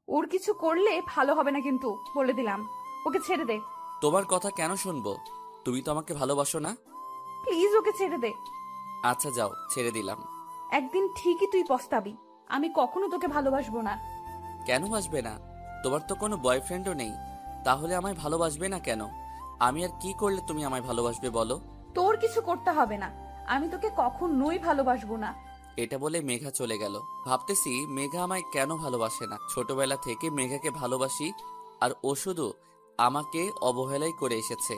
ওর কিছু করলে ভালো হবে না, কিন্তু বলে দিলাম। ওকে ছেড়ে দে। তোমার কথা কেন শুনবো? তুমি তো আমাকে ভালোবাসো না? প্লিজ ওকে ছেড়ে দে। আচ্ছা যাও, ছেড়ে দিলাম। একদিন ঠিকই তুই পস্তাবি। আমি কখনো তোকে ভালোবাসবো না। কেন বাসবে না? তোমার তো কোনো বয়ফ্রেন্ডও নেই, তাহলে আমায় ভালোবাসবে না কেন? আমি আর কি করলে তুমি আমায় ভালোবাসবে বলো? তোর কিছু করতে হবে না। আমি তোকে কখনোই ভালোবাসবো না। এটা বলে মেঘা চলে গেল। ভাবতেছি মেঘা আমায় কেন ভালোবাসে না। ছোটবেলা থেকে মেঘাকে ভালোবাসি, আর ও শুধু আমাকে অবহেলাই করে এসেছে।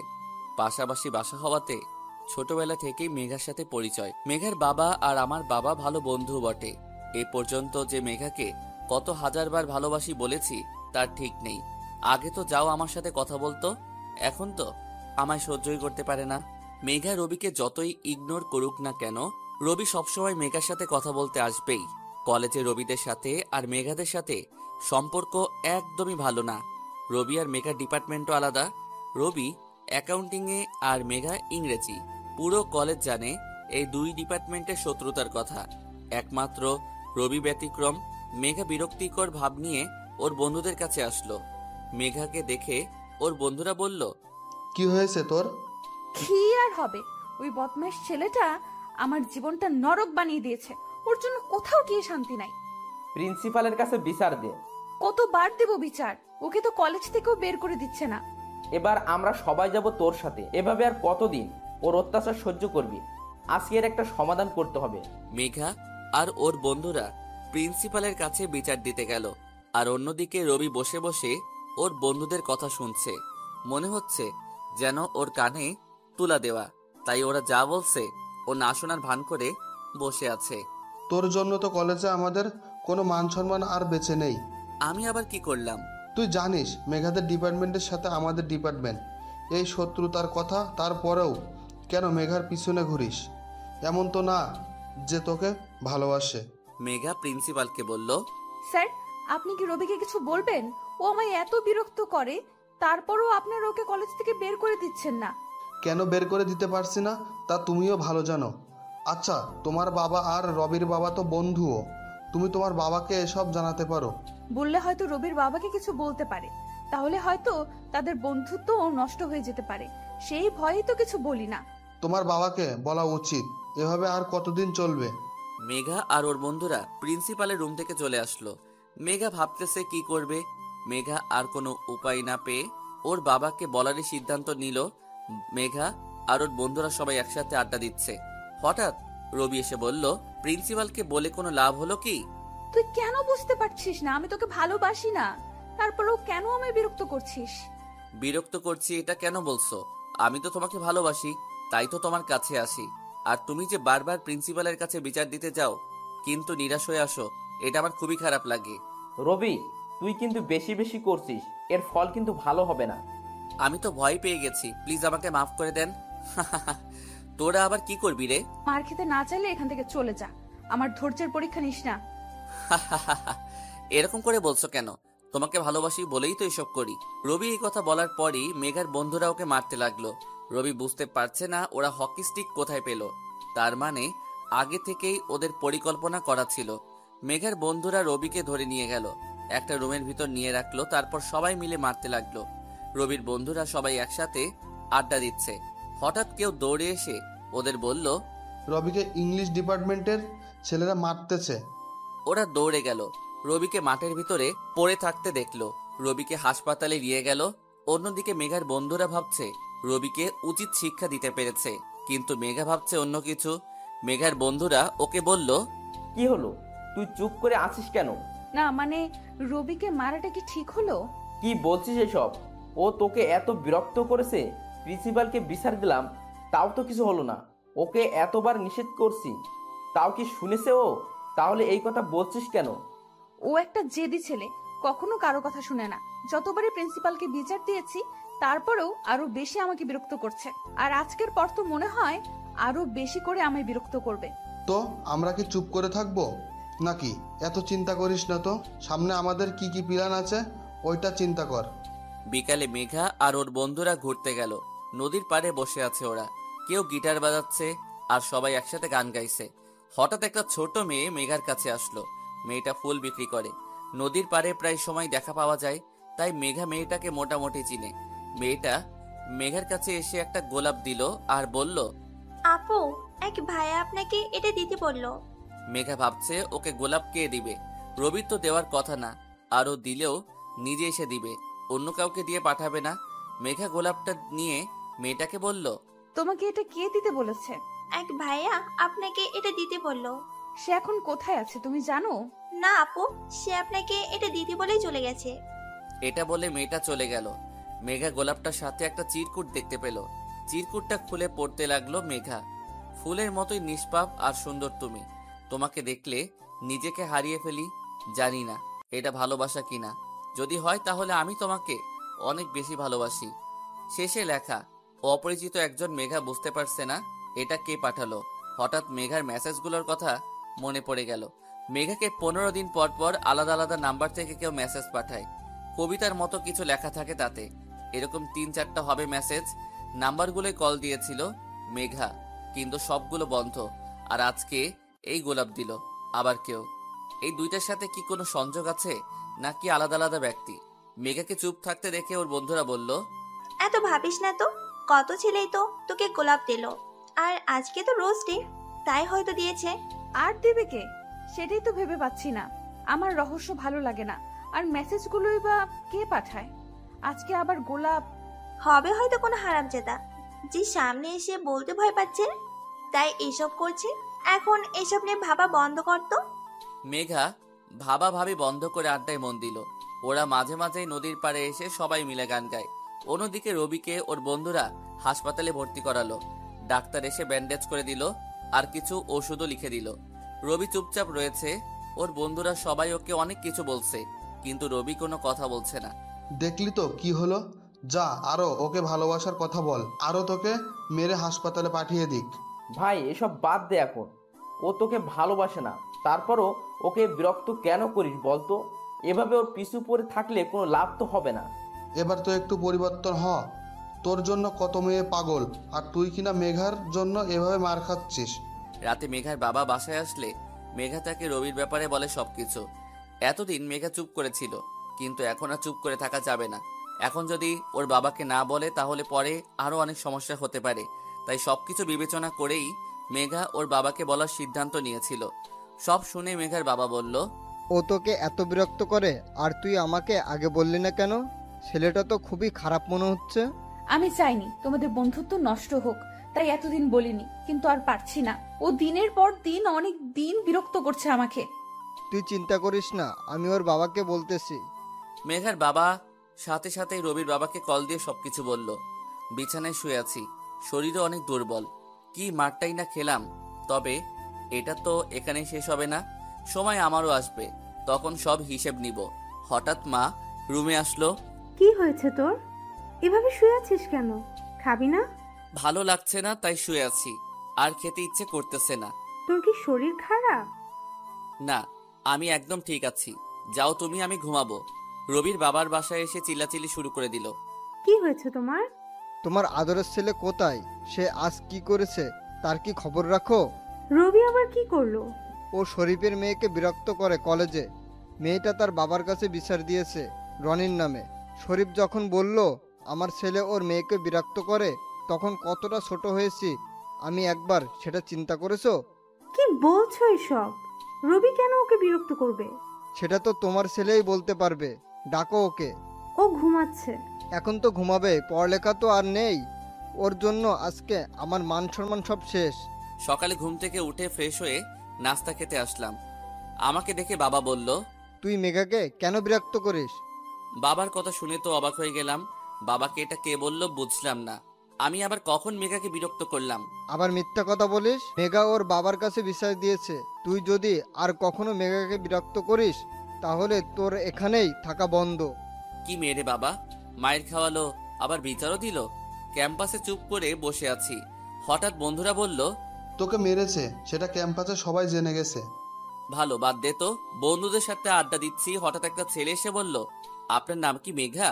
পাশাপাশি বাসা হওয়াতে ছোটবেলা থেকেই মেঘার সাথে পরিচয়। মেঘার বাবা আর আমার বাবা ভালো বন্ধু বটে। এ পর্যন্ত যে মেঘাকে কত হাজারবার ভালোবাসি বলেছি তার ঠিক নেই। আগে তো যাও আমার সাথে কথা বলতো, এখন তো আমায় সহ্যই করতে পারে না। মেঘা রবিকে যতই ইগনোর করুক না কেন, রবি সবসময় মেঘার সাথে কথা বলতে আসবেই। কলেজে রবিদের সাথে আর মেঘাদের সাথে সম্পর্ক একদমই ভালো না। রবি আর মেঘার ডিপার্টমেন্টও আলাদা। রবি অ্যাকাউন্টিংয়ে আর মেঘা ইংরেজি। পুরো কলেজ জানে এই দুই ডিপার্টমেন্টের শত্রুতার কথা। একমাত্র রবি ব্যতিক্রম। মেঘা বিরক্তিকর ভাব নিয়ে ওর বন্ধুদের কাছে আসলো। মেঘাকে দেখে ওর বন্ধুরা বলল, কি হয়েছে তোর? কি আর হবে, ওই বদমাইশ ছেলেটা আমার জীবনটা নরক বানিয়ে দিয়েছে। ওর জন্য কোথাও গিয়ে শান্তি নাই। প্রিন্সিপালের কাছে বিচার দে। কতবার দেব বিচার? ওকে তো কলেজ থেকেও বের করে দিচ্ছে না। এবার আমরা সবাই যাব তোর সাথে। এভাবে আর কতদিন ওর অত্যাচার সহ্য করবি? আজকের একটা সমাধান করতে হবে। মেঘা আর ওর বন্ধুরা প্রিন্সিপালের কাছে বিচার দিতে গেল, আর অন্যদিকে রবি বসে বসে ওর বন্ধুদের কথা শুনছে। মনে হচ্ছে যেন ওর কানে তুলা দেওয়া, তাই ওরা যা বলছে ও না শোনার ভান করে বসে আছে। তোর জন্য তো কলেজে আমাদের কোনো মান সম্মান আর বেঁচে নেই। আমি আবার কি করলাম? তুই জানিস মেঘাদের ডিপার্টমেন্টের সাথে আমাদের ডিপার্টমেন্ট এই শত্রুতার কথা, তারপরেও কেন মেঘার পিছনে ঘুরিস? এমন তো না যে তোকে ভালোবাসে। মেঘা প্রিন্সিপালকে বলল, স্যার, আপনি কি রবিকে কিছু বলবেন? ও আমায় এত বিরক্ত করে, তারপরও আপনারা ওকে কলেজ থেকে বের করে দিচ্ছেন না। কেন বের করে দিতে পারছি না তা তুমিও ভালো জানো। আচ্ছা, তোমার বাবা আর রবির বাবা তো বন্ধুও, তুমি তোমার বাবাকে এসব জানাতে পারো। বললে হয়তো রবির বাবাকে কিছু বলতে পারে, তাহলে হয়তো তাদের বন্ধুত্ব নষ্ট হয়ে যেতে পারে। সেই ভয়েই তো কিছু বলি না। তোমার বাবাকে বলা উচিত। এভাবে আর কতদিন চলবে? মেঘা আর ওর বন্ধুরা প্রিন্সিপালের রুম থেকে চলে আসলো। মেঘা ভাবতেছে কি করবে। মেঘা আর কোনো উপায় না পেয়ে ওর বাবাকে বলারই সিদ্ধান্ত নিল। মেঘা আর ওর বন্ধুরা সবাই একসাথে আড্ডা দিচ্ছে। হঠাৎ রবি এসে বলল, প্রিন্সিপালকে বলে কোনো লাভ হলো কি? তুই কেন বুঝতে পারছিস না আমি তোকে ভালোবাসি না? তারপরেও কেন আমায় বিরক্ত করছিস? বিরক্ত করছি এটা কেন বলছো? আমি তো তোমাকে ভালোবাসি, তাই তো তোমার কাছে আসি। আর তুমি যে বারবার প্রিন্সিপালের কাছে বিচার দিতে যাও কিন্তু নিরাশ হয়ে আসো, এটা আমার খুবই খারাপ লাগে। রবি, তুই কিন্তু বেশি বেশি করছিস, এর ফল কিন্তু ভালো হবে না। আমি তো ভয় পেয়ে গেছি, প্লিজ আমাকে মাফ করে দেন। তোরা আবার কি করবি রে? মার খেতে না চাইলে এখান থেকে চলে যা। আমার ধৈর্যের পরীক্ষা নিস না। এরকম করে বলছো কেন? তোমাকে ভালোবাসি বলেই তো এসব করি। রবি এই কথা বলার পরই মেঘার বন্ধুরা ওকে মারতে লাগলো। রবি বুঝতে পারছে না ওরা হকি স্টিক কোথায় পেল। তার মানে আগে থেকেই ওদের পরিকল্পনা করা ছিল। মেঘার বন্ধুরা রবিকে ধরে নিয়ে গেল, একটা রুমের ভিতর নিয়ে রাখলো, তারপর সবাই মিলে মারতে লাগলো। রবির বন্ধুরা সবাই একসাথে আড্ডা দিচ্ছে। হঠাৎ কেউ দৌড়ে এসে ওদের বলল, রবিকে ইংলিশ ডিপার্টমেন্টের ছেলেরা মারতেছে। ওরা দৌড়ে গেল, রবিকে মাঠের ভিতরে পড়ে থাকতে দেখলো। রবিকে হাসপাতালে নিয়ে গেল। অন্যদিকে মেঘার বন্ধুরা ভাবছে রবিকে উচিত শিক্ষা দিতে পেরেছে, কিন্তু মেঘা ভাবছে অন্য কিছু। মেঘার বন্ধুরা ওকে বলল, কি হলো? তুই চুপ করে আছিস কেন? না মানে, রবিকে মারাটা কি ঠিক হলো? কি বলছিস এসব? ও তোকে এত বিরক্ত করেছে, প্রিন্সিপালকে বিচার দিলাম, তাও তো কিছু হলো না। ওকে এতবার নিষেধ করছি, তাও কি শুনেছে ও? তাহলে এই কথা বলছিস কেন? ও একটা জেদি ছেলে, কখনো কারো কথা শুনে না। যতবারই প্রিন্সিপালকে বিচার দিয়েছি, তারপরেও আরো বেশি আমাকে বিরক্ত করছে। আর আজকের পর তো মনে হয় আরো বেশি করে আমায় বিরক্ত করবে। তো আমরা কি চুপ করে থাকবো নাকি? এত চিন্তা করিস না তো, সামনে আমাদের কি কি প্ল্যান আছে ওইটা চিন্তা কর। বিকালে মেঘা আর ওর বন্ধুরা ঘুরতে গেল। নদীর পাড়ে বসে আছে ওরা, কেউ গিটার বাজাচ্ছে আর সবাই একসাথে গান গাইছে। হঠাৎ একটা ছোট মেয়ে মেঘার কাছে আসলো। মেয়েটা ফুল বিক্রি করে। নদীর পাড়ে প্রায় সময় দেখা পাওয়া যায়, তাই মেঘা মেয়েটাকে মোটামুটি চিনে। মেয়েটা মেঘার কাছে এসে একটা গোলাপ দিল আর বলল, আপু, এক ভাইয়া আপনাকে এটা দিতে বললো। মেঘা ভাবছে ওকে গোলাপ কে দিবে, রবির তো দেওয়ার কথা না, আর ও দিলেও নিজে এসে দিবে, অন্য কাউকে দিয়ে পাঠাবে না। মেঘা গোলাপটা নিয়ে মেয়েটাকে বলল, তোমাকে এটা কে দিতে বলেছে? এক ভাইয়া আপনাকে এটা দিতে বললো। সে এখন কোথায় আছে তুমি জানো? না আপু, সে আপনাকে এটা দিতে বলেই চলে গেছে। এটা বলে মেয়েটা চলে গেল। মেঘা গোলাপটার সাথে একটা চিরকুট দেখতে পেল। চিরকুটটা খুলে পড়তে লাগলো মেঘা। ফুলের মতোই নিষ্পাপ আর সুন্দর তুমি, তোমাকে দেখলে নিজেকে হারিয়ে ফেলি। জানি না এটা ভালোবাসা কিনা, যদি হয় তাহলে আমি তোমাকে অনেক বেশি ভালোবাসি। শেষে লেখা। অপরিচিত একজন। মেঘা বুঝতে পারছে না এটা কে পাঠালো। হঠাৎ মেঘার মেসেজগুলোর কথা মনে পড়ে গেল। মেঘাকে 15 দিন পর পর আলাদা আলাদা নাম্বার থেকে কেউ মেসেজ পাঠায়, কবিতার মতো কিছু লেখা থাকে তাতে। এরকম 3-4টা হবে মেসেজ। নাম্বারগুলোয় কল দিয়েছিল মেঘা, কিন্তু সবগুলো বন্ধ। আর আজকে এই গোলাপ দিল আবার কেউ। এই দুইটার সাথে কি কোনো সংযোগ আছে, নাকি আলাদা আলাদা ব্যক্তি? মেঘাকে চুপ থাকতে দেখে ওর বন্ধুরা বলল, এত ভাবিস না তো, কত ছেলেই তো তোকে গোলাপ দিল, আর আজকে তো রোজ ডে, তাই হয়তো দিয়েছে। আর দেবে কে? সেটাই তো ভেবে পাচ্ছি না। আমার রহস্য ভালো লাগে না। আর মেসেজগুলোই বা কে পাঠায়? আজকে আবার গোলাপ। হবে হয়তো কোনো হারামজাদা, যে সামনে এসে বলতে ভয় পাচ্ছে, তাই এসব করছে। এখন এসব নিয়ে ভাবা বন্ধ করতো। মেঘা ভাবা ভাবি বন্ধ করে আড্ডায় মন দিল। ওরা মাঝে মাঝেই নদীর পাড়ে এসে সবাই মিলে গান গায়। অন্যদিকে রবিকে ওর বন্ধুরা হাসপাতালে ভর্তি করালো। ডাক্তার এসে ব্যান্ডেজ করে দিল আর কিছু ওষুধও লিখে দিল। রবি চুপচাপ রয়েছে। ওর বন্ধুরা সবাই ওকে অনেক কিছু বলছে, কিন্তু রবি কোনো কথা বলছে না। দেখলি তো কি হলো? যা, আরও ওকে ভালোবাসার কথা বল, আরও তোকে মেরে হাসপাতালে পাঠিয়ে দিক। ভাই এসব বাদ দে এখন। ও তোকে ভালোবাসে না, তারপরও ওকে বিরক্ত কেন করিস বলতো? এভাবে ওর পিছু পড়ে থাকলে কোনো লাভ তো হবে না। এবার তো একটু পরিবর্তন হ। তোর জন্য কত মেয়ে পাগল, আর তুই কিনা মেঘার জন্য এভাবে মার খাচ্ছিস। রাতে মেঘার বাবা বাসায় আসলে মেঘা তাকে রবির ব্যাপারে বলে সবকিছু। এতদিন মেঘা চুপ করেছিল, কিন্তু এখন আর চুপ করে থাকা যাবে না। এখন যদি ওর বাবাকে না বলে তাহলে পরে আরো অনেক সমস্যা হতে পারে। তাই সবকিছু বিবেচনা করেই মেঘা ওর বাবাকে বলার সিদ্ধান্ত নিয়েছিল। সব শুনে মেঘার বাবা বলল, ও তোকে এত বিরক্ত করে, আর তুই আমাকে আগে বললি না কেন? ছেলেটা তো খুবই খারাপ মনে হচ্ছে। আমি চাইনি তোমাদের বন্ধুত্ব নষ্ট হোক, তাই এতদিন বলিনি, কিন্তু আর পারছি না। ও দিনের পর দিন অনেক দিন বিরক্ত করছে আমাকে। তুই চিন্তা করিস না, আমি ওর বাবাকে বলতেছি। মেঘার বাবা সাথে সাথে রবির বাবাকে কল দিয়ে সবকিছু বলল। বিছানায় শুয়ে আছি, শরীরও অনেক দুর্বল, কি মারটাই না খেলাম। তবে এটা তো এখানেই শেষ হবে না, সময় আমারও আসবে, তখন সব হিসেব নিব। হঠাৎ মা রুমে আসলো। কি হয়েছে তোর? এভাবে শুয়ে আছিস কেন? খাবি না? ভালো লাগছে না তাই শুয়ে আছি, আর খেতে ইচ্ছে করতেছে না। তোর কি শরীর খারাপ? না, আমি একদম ঠিক আছি। যাও তুমি, আমি ঘুমাবো। রবির বাবার বাসায় এসে চিল্লাচিল্লি শুরু করে দিল। কি হয়েছে তোমার? তোমার আদরের ছেলে কোথায়? সে আজ কি করেছে তার কি খবর রাখো? রবি আবার কি করলো? ও শরীফের মেয়েকে বিরক্ত করে কলেজে। মেয়েটা তার বাবার কাছে বিচার দিয়েছে রনির নামে। শরীফ যখন বলল আমার ছেলে ওর মেয়েকে বিরক্ত করে, তখন কতটা ছোট হয়েছি আমি একবার সেটা চিন্তা করেছো? কি বলছো এসব? রবি কেন ওকে বিরক্ত করবে? সেটা তো তোমার ছেলেই বলতে পারবে। ডাকো ওকে। ও ঘুমাচ্ছে। এখন তো ঘুমাবে, পড়ালেখা তো আর নেই। ওর জন্য আজকে আমার মান সম্মান সব শেষ। সকালে ঘুম থেকে উঠে ফ্রেশ হয়ে নাস্তা খেতে আসলাম। আমাকে দেখে বাবা বলল, তুই মেঘাকে কেন বিরক্ত করিস? বাবার কথা শুনে তো অবাক হয়ে গেলাম। বাবাকে এটা কে বলল বুঝলাম না। আমি আবার কখন মেঘাকে বিরক্ত করলাম? আবার মিথ্যা কথা বলিস। মেঘা ওর বাবার কাছে বিচার দিয়েছে। তুই যদি আর কখনো মেঘাকে বিরক্ত করিস তাহলে তোর এখানেই থাকা বন্ধ। কি মেরে বাবা, মায়ের খাওয়ালো আবার বিচারও দিল। ক্যাম্পাসে চুপ করে বসে আছি, হঠাৎ বন্ধুরা বলল, তোকে মেরেছে, সেটা ক্যাম্পাসে সবাই জেনে গেছে। ভালো, বাদ দে তো। বন্ধুদের সাথে আড্ডা দিচ্ছি, হঠাৎ একটা ছেলে এসে বলল, আপনার নাম কি মেঘা?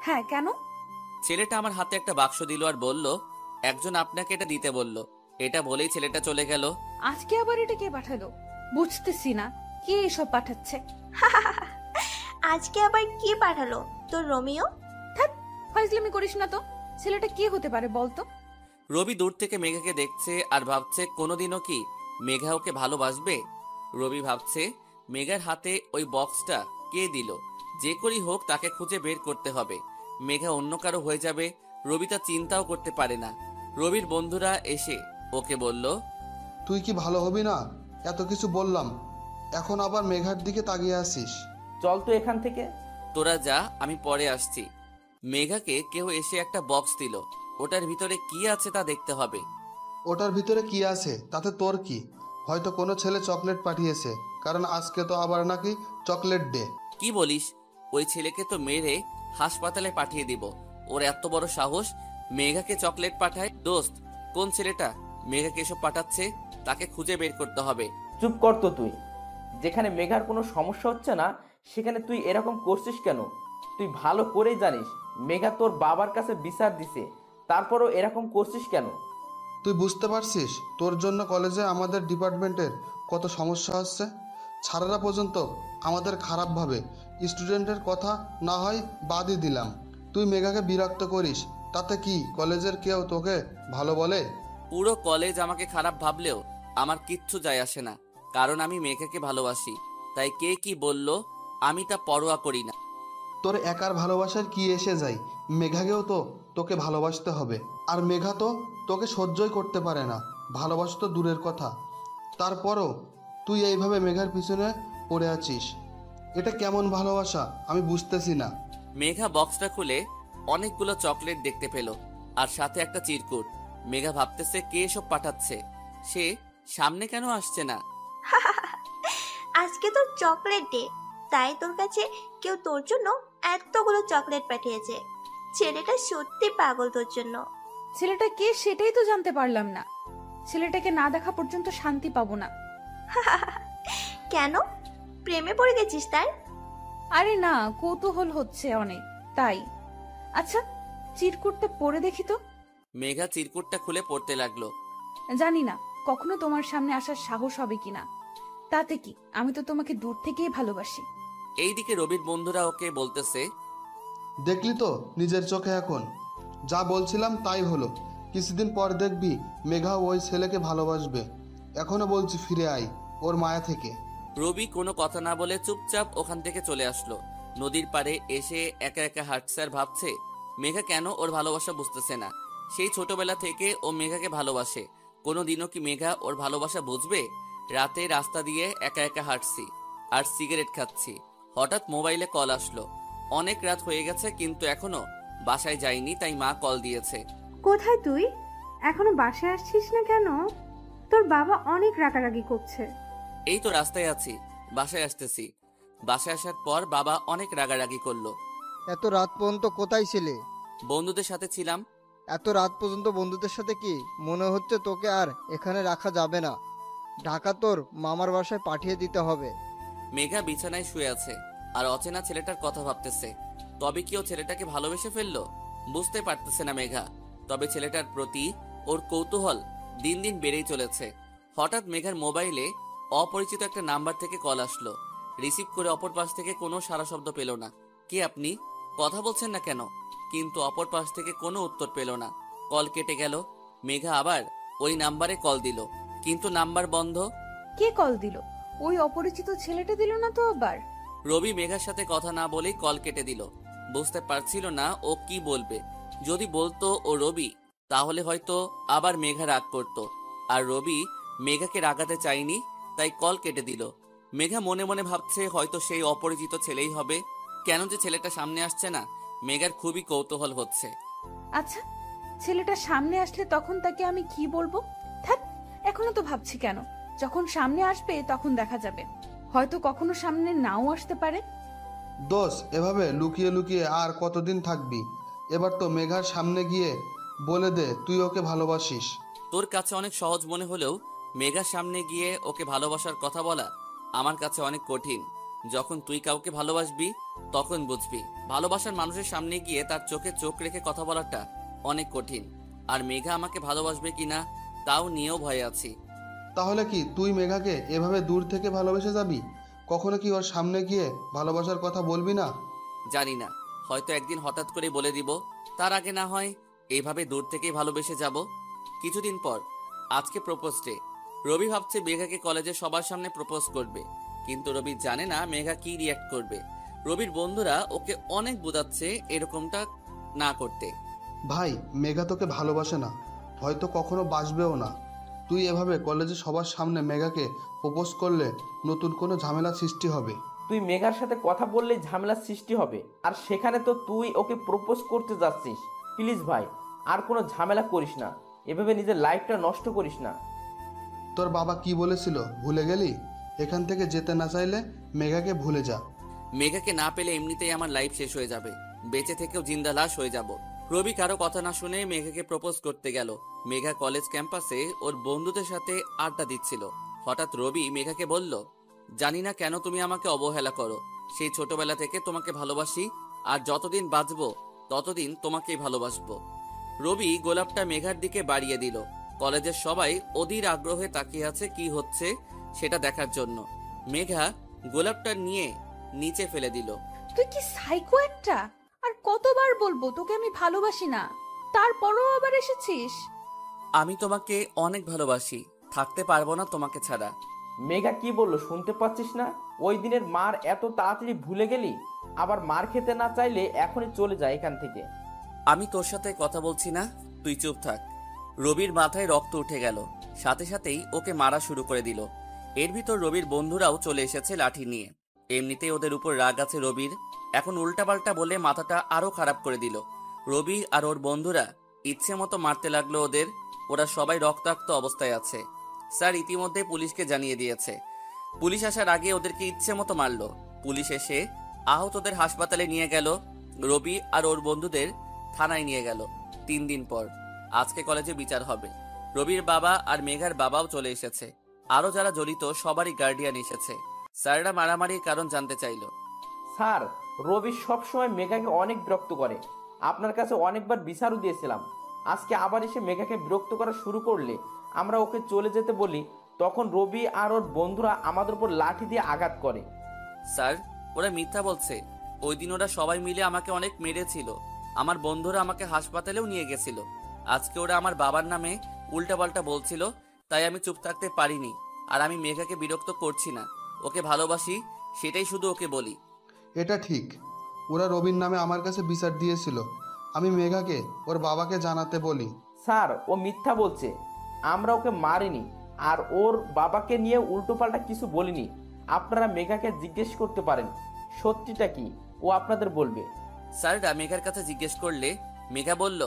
হ্যাঁ, কেন? ছেলেটা আমার হাতে একটা বাক্স দিল আর বলল, একজন আপনাকে এটা দিতে বলল। এটা বলেই ছেলেটা চলে গেল। আজকে আবার এটা কে পাঠালো? বুঝতেছি না কে এসব পাঠাচ্ছে। আজকে আবার কি পাঠালো তোর রোমিও? ফাইজলামি করিস না তো। ছেলেটা কে হতে পারে বলতো? রবি দূর থেকে মেঘাকে দেখছে আর ভাবছে কোনোদিনও কি মেঘা ওকে ভালোবাসবে। রবি ভাবছে মেঘার হাতে ওই বক্সটা কে দিল, যে করেই হোক তাকে খুঁজে বের করতে হবে। মেঘা অন্য কারো হয়ে যাবে রবি তা চিন্তাও করতে পারে না। রবির বন্ধুরা এসে ওকে বলল, তুই কি ভালো হবি না? এত কিছু বললাম, এখন আবার মেঘার দিকে তাকিয়ে আসিস। চল তো এখান থেকে। তোরা যা, আমি পরে আসছি। মেঘাকে কেউ এসে একটা বক্স দিল, ওটার ভিতরে কি আছে তা দেখতে হবে। ওটার ভিতরে কি আছে তাতে তোর কি? হয়তো কোনো ছেলে চকলেট পাঠিয়েছে, কারণ আজকে তো আবার নাকি চকলেট ডে। কি বলিস? ওই ছেলেকে তো মেরে হাসপাতালে পাঠিয়ে দিব। ওর এত বড় সাহস মেঘাকে চকলেট পাঠায়। দোস্ত, কোন ছেলেটা মেঘাকে এসব পাঠাচ্ছে তাকে খুঁজে বের করতে হবে। চুপ কর তো তুই। যেখানে মেঘার কোনো সমস্যা হচ্ছে না সেখানে তুই এরকম করছিস কেন? তুই ভালো করেই জানিস মেঘা তোর বাবার কাছে বিচার দিছে, তারপরও এরকম করছিস কেন? তুই বুঝতে পারছিস তোর জন্য কলেজে আমাদের ডিপার্টমেন্টের কত সমস্যা হচ্ছে? ছাড়ারা পর্যন্ত আমাদের খারাপ ভাবে। স্টুডেন্টের কথা না হয় বাদই দিলাম, তুই মেঘাকে বিরক্ত করিস, তাতে কি কলেজের কেউ তোকে ভালো বলে? পুরো কলেজ আমাকে খারাপ ভাবলেও আমার কিচ্ছু যায় আসে না, কারণ আমি মেঘাকে ভালোবাসি। তাই কে কি বলল আমি তা পরোয়া করি না। তোর একার ভালোবাসার কি এসে যায়? মেঘাকেও তো তোকে ভালোবাসতে হবে, আর মেঘা তো তোকে সহ্যই করতে পারে না। ভালোবাসা তো দূরের কথা, তারপরও তুই এইভাবে মেঘার পিছনে পড়ে আছিস। এটা কেমন ভালোবাসা আমি বুঝতেছি না। মেঘা বক্সটা খুলে অনেকগুলো চকলেট দেখতে পেল, আর সাথে একটা চিরকুট। মেঘা ভাবতেছে কে এসব পাঠাচ্ছে, সে সামনে কেন আসছে না। আজকে তোর চকলেট ডে, তাই তোর কাছে কেউ তোর জন্য এতগুলো চকলেট পাঠিয়েছে। ছেলেটা সত্যি পাগল তোর জন্য। ছেলেটা কে সেটাই তো জানতে পারলাম না। ছেলেটাকে না দেখা পর্যন্ত শান্তি পাবো না। কেন, প্রেমে পড়ে গেছিস তাই? আরে না, কৌতূহল হচ্ছে অনেক তাই। আচ্ছা, চিরকুটটা পড়ে দেখি তো। মেঘা চিরকুটটা খুলে পড়তে লাগলো। জানি না কখনো তোমার সামনে আসার সাহস হবে কিনা। তাতে কি, আমি তো তোমাকে দূর থেকেই ভালোবাসি। এইদিকে রবির বন্ধুরা ওকে বলতেছে, দেখলি তো নিজের চোখে, এখন যা বলছিলাম তাই হলো। কিছুদিন পর দেখবি মেঘা ওই ছেলেকে ভালোবাসবে। এখনো বলছি ফিরে আয় ওর মায়া থেকে। রবি কোনো কথা না বলে চুপচাপ ওখান থেকে চলে আসলো। নদীর পাড়ে এসে একা একা হাঁটছে আর ভাবছে মেঘা কেন ওর ভালোবাসা বুঝতেছে না। সেই ছোটবেলা থেকে ও মেঘাকে ভালোবাসে, কোনোদিনও কি মেঘা ওর ভালোবাসা বুঝবে? রাতে রাস্তা দিয়ে একা একা হাঁটছি আর সিগারেট খাচ্ছি, হঠাৎ মোবাইলে কল আসলো। অনেক রাত হয়ে গেছে কিন্তু এখনো বাসায় যাইনি, তাই মা কল দিয়েছে। কোথায় তুই? এখনো বাসায় আসছিস না কেন? তোর বাবা অনেক রাগারাগি করছে। এই তো রাস্তায় আছি, বাসায় আসতেছি। বাসায় আসার পর বাবা অনেক রাগারাগি করলো। এত রাত পর্যন্ত কোথায় ছিলে? বন্ধুদের সাথে ছিলাম। এত রাত পর্যন্ত বন্ধুদের সাথে কি? মনে হচ্ছে তোকে আর এখানে রাখা যাবে না, ঢাকা তোর মামার বাসায় পাঠিয়ে দিতে হবে। মেঘা বিছানায় শুয়ে আছে আর অচেনা ছেলেটার কথা ভাবতেছে। তবে কি ও ছেলেটাকে ভালোবেসে ফেললো? বুঝতে পারতেছে না মেঘা। তবে ছেলেটার প্রতি ওর কৌতূহল দিন দিন বেড়েই চলেছে। হঠাৎ মেঘার মোবাইলে অপরিচিত একটা নাম্বার থেকে কল আসলো। রিসিভ করে অপর পাশ থেকে কোনো সাড়া শব্দ পেল না। কে আপনি? কথা বলছেন না কেন? কিন্তু অপর পাশ থেকে কোনো উত্তর পেল না। কল কেটে গেল। মেঘা আবার ওই নাম্বারে কল দিল, কিন্তু নাম্বার বন্ধ। কে কল দিল? ওই অপরিচিত ছেলেটা দিল না তো আবার? রবি মেঘার সাথে কথা না বলেই কল কেটে দিল। বুঝতে পারছিল না ও কি বলবে। যদি বলতো ও রবি, তাহলে হয়তো আবার মেঘা রাগ করত। আর রবি মেঘাকে রাগাতে চায়নি, তাই কল কেটে দিল। মেঘা মনে মনে ভাবছে হয়তো সেই অপরিচিত ছেলেই হবে। কেন যে ছেলেটা সামনে আসছে না, মেঘার খুবই কৌতূহল হচ্ছে। আচ্ছা, ছেলেটা সামনে আসলে তখন তাকে আমি কি বলবো? থাক, এখনো তো ভাবছি কেন। যখন সামনে আসবে তখন দেখা যাবে। হয়তো কখনো সামনে নাও আসতে পারে। দোষ, এভাবে লুকিয়ে লুকিয়ে আর কতদিন থাকবি? এবার তো মেঘার সামনে গিয়ে বলে দে তুই ওকে ভালোবাসিস। তোর কাছে অনেক সহজ মনে হলেও মেঘার সামনে গিয়ে ওকে ভালোবাসার কথা বলা আমার কাছে অনেক কঠিন। যখন তুই কাউকে ভালোবাসবি তখন বুঝবি ভালোবাসার মানুষের সামনে গিয়ে তার চোখে চোখ রেখে কথা বলাটা অনেক কঠিন। আর মেঘা আমাকে ভালোবাসবে কিনা তাও নিয়েও ভয়ে আছি। তাহলে কি তুই মেঘাকে এভাবে দূর থেকে ভালোবেসে যাবি? কখনো কি ওর সামনে গিয়ে ভালোবাসার কথা বলবি না? জানি না, হয়তো একদিন হঠাৎ করে বলে দিব। তার আগে না হয় এইভাবে দূর থেকেই ভালোবেসে যাব। কিছুদিন পর, আজকে প্রপোজ ডে। রবি ভাবছে মেঘাকে কলেজে সবার সামনে প্রপোজ করবে, কিন্তু রবি জানে না মেঘা কি রিয়াক্ট করবে। রবির বন্ধুরা ওকে অনেক বোঝাচ্ছে এরকমটা না করতে। ভাই, মেঘা তোকে ভালোবাসে না, হয়তো কখনো বাসবেও না। তুই এভাবে কলেজে সবার সামনে মেঘাকে প্রপোজ করলে নতুন কোনো ঝামেলা সৃষ্টি হবে। তুই মেঘার সাথে কথা বললেই ঝামেলার সৃষ্টি হবে, আর সেখানে তো তুই ওকে প্রপোজ করতে যাচ্ছিস। প্লিজ ভাই, আর কোনো ঝামেলা করিস না, এভাবে নিজের লাইফটা নষ্ট করিস না। তোর বাবা কি বলেছিল ভুলে গেলি? এখান থেকে যেতে না চাইলে মেঘাকে ভুলে যা। মেঘাকে না পেলে এমনিতেই আমার লাইফ শেষ হয়ে যাবে, বেঁচে থেকেও জিন্দা লাশ হয়ে যাব। রবি কারো কথা না শুনে মেঘাকে প্রপোজ করতে গেল। মেঘা কলেজ ক্যাম্পাসে ওর বন্ধুদের সাথে আড্ডা দিচ্ছিল। হঠাৎ রবি মেঘাকে বলল, জানি না কেন তুমি আমাকে অবহেলা করো। সেই ছোটবেলা থেকে তোমাকে ভালোবাসি, আর যতদিন বাঁচবো ততদিন তোমাকেই ভালোবাসবো। রবি গোলাপটা মেঘার দিকে বাড়িয়ে দিল। কলেজের সবাই অধীর আগ্রহে তাকিয়ে আছে কি হচ্ছে সেটা দেখার জন্য। মেঘা গোলাপটা নিয়ে নিচে ফেলে দিল। তুই কি সাইকো একটা! আর কতবার বলবো তোকে আমি ভালোবাসি না, তারপরও আবার এসেছিস। আমি তোমাকে অনেক ভালোবাসি, থাকতে পারবো না তোমাকে ছাড়া। মেঘা কি বললো শুনতে পাচ্ছিস না? ওই দিনের মার এত তাড়াতাড়ি ভুলে গেলি? আবার মার খেতে না চাইলে এখনই চলে যায় এখান থেকে। আমি তোর সাথে কথা বলছি না, তুই চুপ থাক। রবির মাথায় রক্ত উঠে গেল, সাথে সাথেই ওকে মারা শুরু করে দিল। এর ভিতর রবির বন্ধুরাও চলে এসেছে লাঠি নিয়ে। এমনিতেই ওদের উপর রাগ আছে রবির, এখন উল্টাপাল্টা বলে মাথাটা আরো খারাপ করে দিল। রবি আর ওর বন্ধুরা ইচ্ছে মতো মারতে লাগলো ওদের। ওরা সবাই রক্তাক্ত অবস্থায় আছে। স্যার ইতিমধ্যে পুলিশকে জানিয়ে দিয়েছে। পুলিশ আসার আগে ওদেরকে ইচ্ছে মতো মারলো। পুলিশ এসে আহতদের হাসপাতালে নিয়ে গেল। রবি আর ওর বন্ধুদের থানায় নিয়ে গেল। 3 দিন পর আজকে কলেজে বিচার হবে। রবির বাবা আর মেঘার বাবাও চলে এসেছে। আরো যারা জড়িত সবারই গার্ডিয়ান এসেছে। স্যাররা মারামারির কারণ জানতে চাইলো। স্যার, রবি সবসময় মেঘাকে অনেক বিরক্ত করে। আপনার কাছে অনেকবার বিচারও দিয়েছিলাম। আজকে আবার এসে মেঘাকে বিরক্ত করা শুরু করলে আমরা ওকে চলে যেতে বলি, তখন রবি আর ওর বন্ধুরা আমাদের উপর লাঠি দিয়ে আঘাত করে। স্যার, ওরা মিথ্যা বলছে। ওই দিন ওরা সবাই মিলে আমাকে অনেক মেরেছিল। আমার বন্ধুরা আমাকে হাসপাতালেও নিয়ে গেছিল। আজকে ওরা আমার বাবার নামে উল্টাপাল্টা বলছিল, তাই আমি চুপ থাকতে পারিনি। আর আমি মেঘাকে বিরক্ত করছি না, ওকে ভালোবাসি, সেটাই শুধু ওকে বলি। এটা ঠিক, ওরা রবির নামে আমার কাছে বিচার দিয়েছিল। আমি মেঘাকে ওর বাবাকে জানাতে বলি। স্যার, ও মিথ্যা বলছে। আমরা ওকে মারিনি, আর ওর বাবাকে নিয়ে উল্টোপাল্টা কিছু বলিনি। আপনারা মেঘাকে জিজ্ঞেস করতে পারেন সত্যিটা কি, ও আপনাদের বলবে। স্যাররা মেঘার কাছে জিজ্ঞেস করলে মেঘা বলল,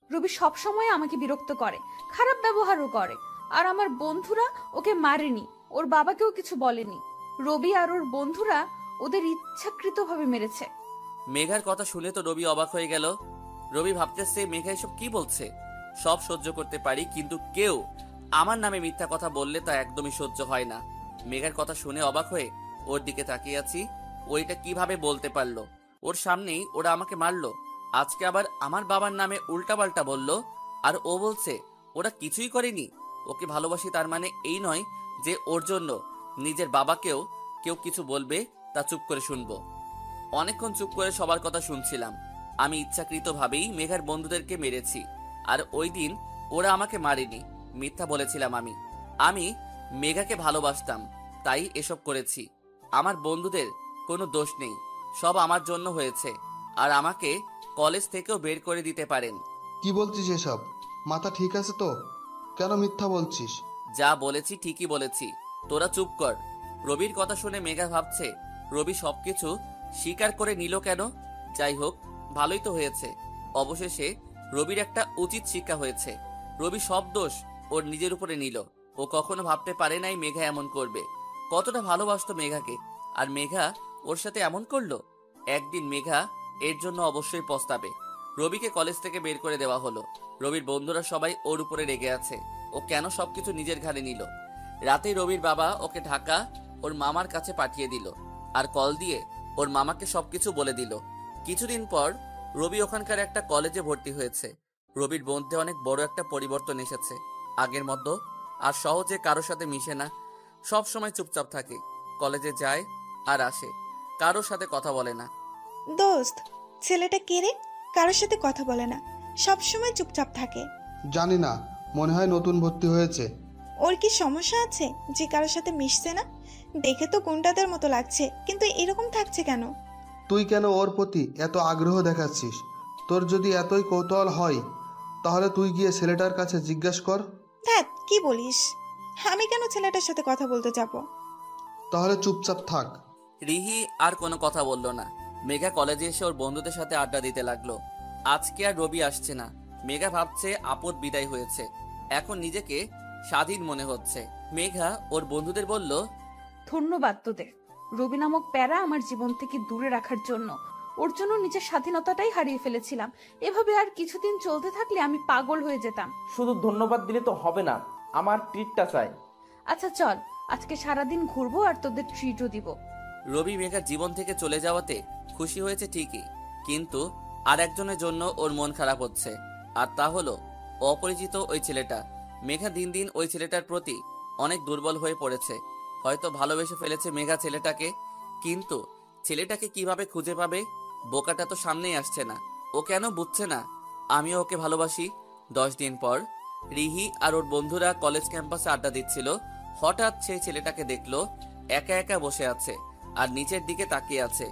রবি সবসময় আমাকে বিরক্ত করে, খারাপ ব্যবহারও করে। আর আমার বন্ধুরা ওকে মারেনি, ওর বাবাকেও কিছু বলেনি। রবি আর ওর বন্ধুরা ওদের ইচ্ছাকৃতভাবে মেরেছে। মেঘার কথা শুনে তো রবি অবাক হয়ে গেল। রবি ভাবতেছে মেঘা এসব কি বলছে। সব সহ্য করতে পারি, কিন্তু কেউ আমার নামে মিথ্যা কথা বললে তা একদমই সহ্য হয় না। মেঘার কথা শুনে অবাক হয়ে ওর দিকে তাকিয়ে আছি। ওইটা কিভাবে বলতে পারলো? ওর সামনেই ওরা আমাকে মারলো, আজকে আবার আমার বাবার নামে উল্টাপাল্টা বলল। আর ও বলছে ওরা কিছুই করেনি। ওকে ভালোবাসি তার মানে এই নয় যে ওর জন্য নিজের বাবাকেও কেউ কিছু বলবে তা চুপ করে শুনবো। অনেকক্ষণ চুপ করে সবার কথা শুনছিলাম। আমি ইচ্ছাকৃতভাবেই মেঘার বন্ধুদেরকে মেরেছি, আর ওই দিন ওরা আমাকে মারেনি, মিথ্যা বলেছিলাম। আমি মেঘাকে ভালোবাসতাম, তাই এসব করেছি। আমার বন্ধুদের কোনো দোষ নেই, সব আমার জন্য হয়েছে। আর আমাকে কলেজ থেকেও বের করে দিতে পারেন। কি বলছিস এসব? মাথা ঠিক আছে তো? কেন মিথ্যা বলছিস? যা বলেছি ঠিকই বলেছি, তোরা চুপ কর। রবির কথা শুনে মেঘা ভাবছে রবি সবকিছু স্বীকার করে নিল কেন। যাই হোক, ভালোই তো হয়েছে। অবশেষে রবির একটা উচিত শিক্ষা হয়েছে। রবি সব দোষ ওর নিজের উপরে নিল। ও কখনো ভাবতে পারে নাই মেঘা এমন করবে। কতটা ভালোবাসতো মেঘাকে, আর মেঘা ওর সাথে এমন করলো। একদিন মেঘা এর জন্য অবশ্যই পস্তাবে। রবিকে কলেজ থেকে বের করে দেওয়া হলো। রবির বন্ধুরা সবাই ওর উপরে রেগে আছে। ও কেন সবকিছু নিজের ঘাড়ে নিল। রাতে রবির বাবা ওকে ঢাকা ওর মামার কাছে পাঠিয়ে দিল, আর কল দিয়ে ওর মামাকে সবকিছু বলে দিল। কিছুদিন পর রবি ওখানকার একটা কলেজে ভর্তি হয়েছে। রবির মধ্যে অনেক বড় একটা পরিবর্তন এসেছে। আগের মতো আর সহজে কারোর সাথে মিশে না, সব সময় চুপচাপ থাকে। কলেজে যায় আর আসে, কারোর সাথে কথা বলে না। দোস্ত, ছেলেটা কে রে? কারোর সাথে কথা বলে না, সব সময় চুপচাপ থাকে। জানি না, মনে হয় নতুন ভর্তি হয়েছে। ওর কি সমস্যা আছে যে কারোর সাথে মিশছে না? দেখে তো গুন্ডাদের মতো লাগছে, কিন্তু এরকম থাকছে কেন? তুই কেন ওর প্রতি এত আগ্রহ দেখাচ্ছিস? তোর যদি এতই কৌতূহল হয় তাহলে তুই গিয়ে ছেলেটার কাছে জিজ্ঞাসা কর। ধ্যাৎ, কি বলিস? আমি কেন ছেলেটার সাথে কথা বলতে যাব? তাহলে চুপচাপ থাক। রিহি আর কোনো কথা বলল না। মেঘা কলেজে এসে ওর বন্ধুদের সাথে আড্ডা দিতে লাগলো। আজকে আর রবি আসছে না। মেঘা ভাবছে আপদ বিদায় হয়েছে, এখন নিজেকে স্বাধীন মনে হচ্ছে। মেঘা ওর বন্ধুদের বলল, ধন্যবাদ তোদের, রবি নামক প্যারা আমার জীবন থেকে দূরে রাখার জন্য। ওর জন্য নিজের স্বাধীনতাটাই হারিয়ে ফেলেছিলাম। এভাবে আর কিছুদিন চলতে থাকলে আমি পাগল হয়ে যেতাম। শুধু ধন্যবাদ দিলে তো হবে না, আমার ট্রিটটা চাই। আচ্ছা চল, আজকে সারাদিন ঘুরবো আর তোদের ট্রিটও দিব। রবি মেঘার জীবন থেকে চলে যাওয়াতে খুশি হয়েছে ঠিকই, কিন্তু আর একজনের জন্য ওর মন খারাপ হচ্ছে, আর তা হলো অপরিচিত ওই ছেলেটা। মেঘা দিন দিন ওই ছেলেটার প্রতি অনেক দুর্বল হয়ে পড়েছে। হয়তো ভালোবেসে ফেলেছে মেঘা ছেলেটাকে, কিন্তু ছেলেটাকে কিভাবে খুঁজে পাবে? বোকাটা তো সামনেই আসছে না। ও কেন বুঝছে না আমিও ওকে ভালোবাসি? 10 দিন পর রিহি আর ওর বন্ধুরা কলেজ ক্যাম্পাসে আড্ডা দিচ্ছিল। হঠাৎ সেই ছেলেটাকে দেখলো একা একা বসে আছে আর নিচের দিকে তাকিয়ে আছে।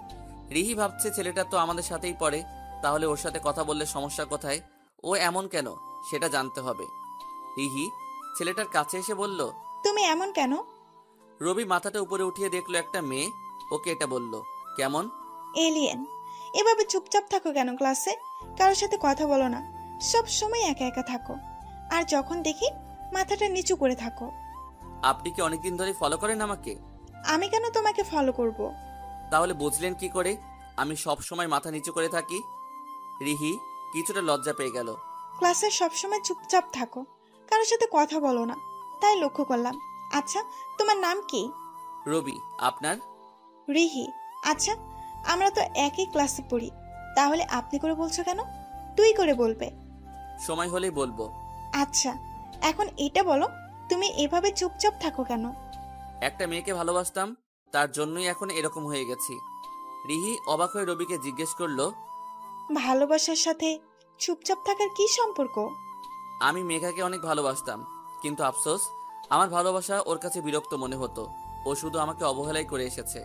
রিহি ভাবছে ছেলেটা তো আমাদের সাথেই পড়ে, তাহলে ওর সাথে কথা বললে সমস্যা কোথায়? ও এমন কেন সেটা জানতে হবে। রিহি ছেলেটার কাছে এসে বলল, তুমি এমন কেন? রবি মাথাটা উপরে উঠিয়ে দেখলো একটা মেয়ে। ওকে এটা বলল, কেমন? এলিয়েন। এভাবে চুপচাপ থাকো কেন ক্লাসে? কারোর সাথে কথা বলো না, সব সময় একা একা থাকো, আর যখন দেখি মাথাটা নিচু করে থাকো। আপনি কি অনেকদিন ধরে ফলো করেন আমাকে? আমি কেন তোমাকে ফলো করব? তাহলে বুঝলেন কি করে আমি সব সময় মাথা নিচু করে থাকি? রিহি কিছুটা লজ্জা পেয়ে গেল। ক্লাসে সবসময় চুপচাপ থাকো, কারোর সাথে কথা বলো না, তাই লক্ষ্য করলাম। আচ্ছা, তোমার নাম কি? রবি, আপনার? রিহি। আচ্ছা, আমরা তো একই ক্লাসে পড়ি, তাহলে আপনি করে বলছো কেন? তুই করে বলবে। সময় হলেই বলবো। আচ্ছা, এখন এটা বলো, তুমি এভাবে চুপচাপ থাকো কেন? একটা মেয়েকে ভালোবাসতাম, তার জন্যই এখন এরকম হয়ে গেছি। রিহি অবাক হয়ে রবিকে জিজ্ঞেস করলো, ভালোবাসার সাথে চুপচাপ থাকার কি সম্পর্ক? আমি মেঘাকে অনেক ভালোবাসতাম, কিন্তু আফসোস আমার ভালোবাসা ওর কাছে বিরক্ত মনে হতো। ও শুধু আমাকে অবহেলাই করে এসেছে,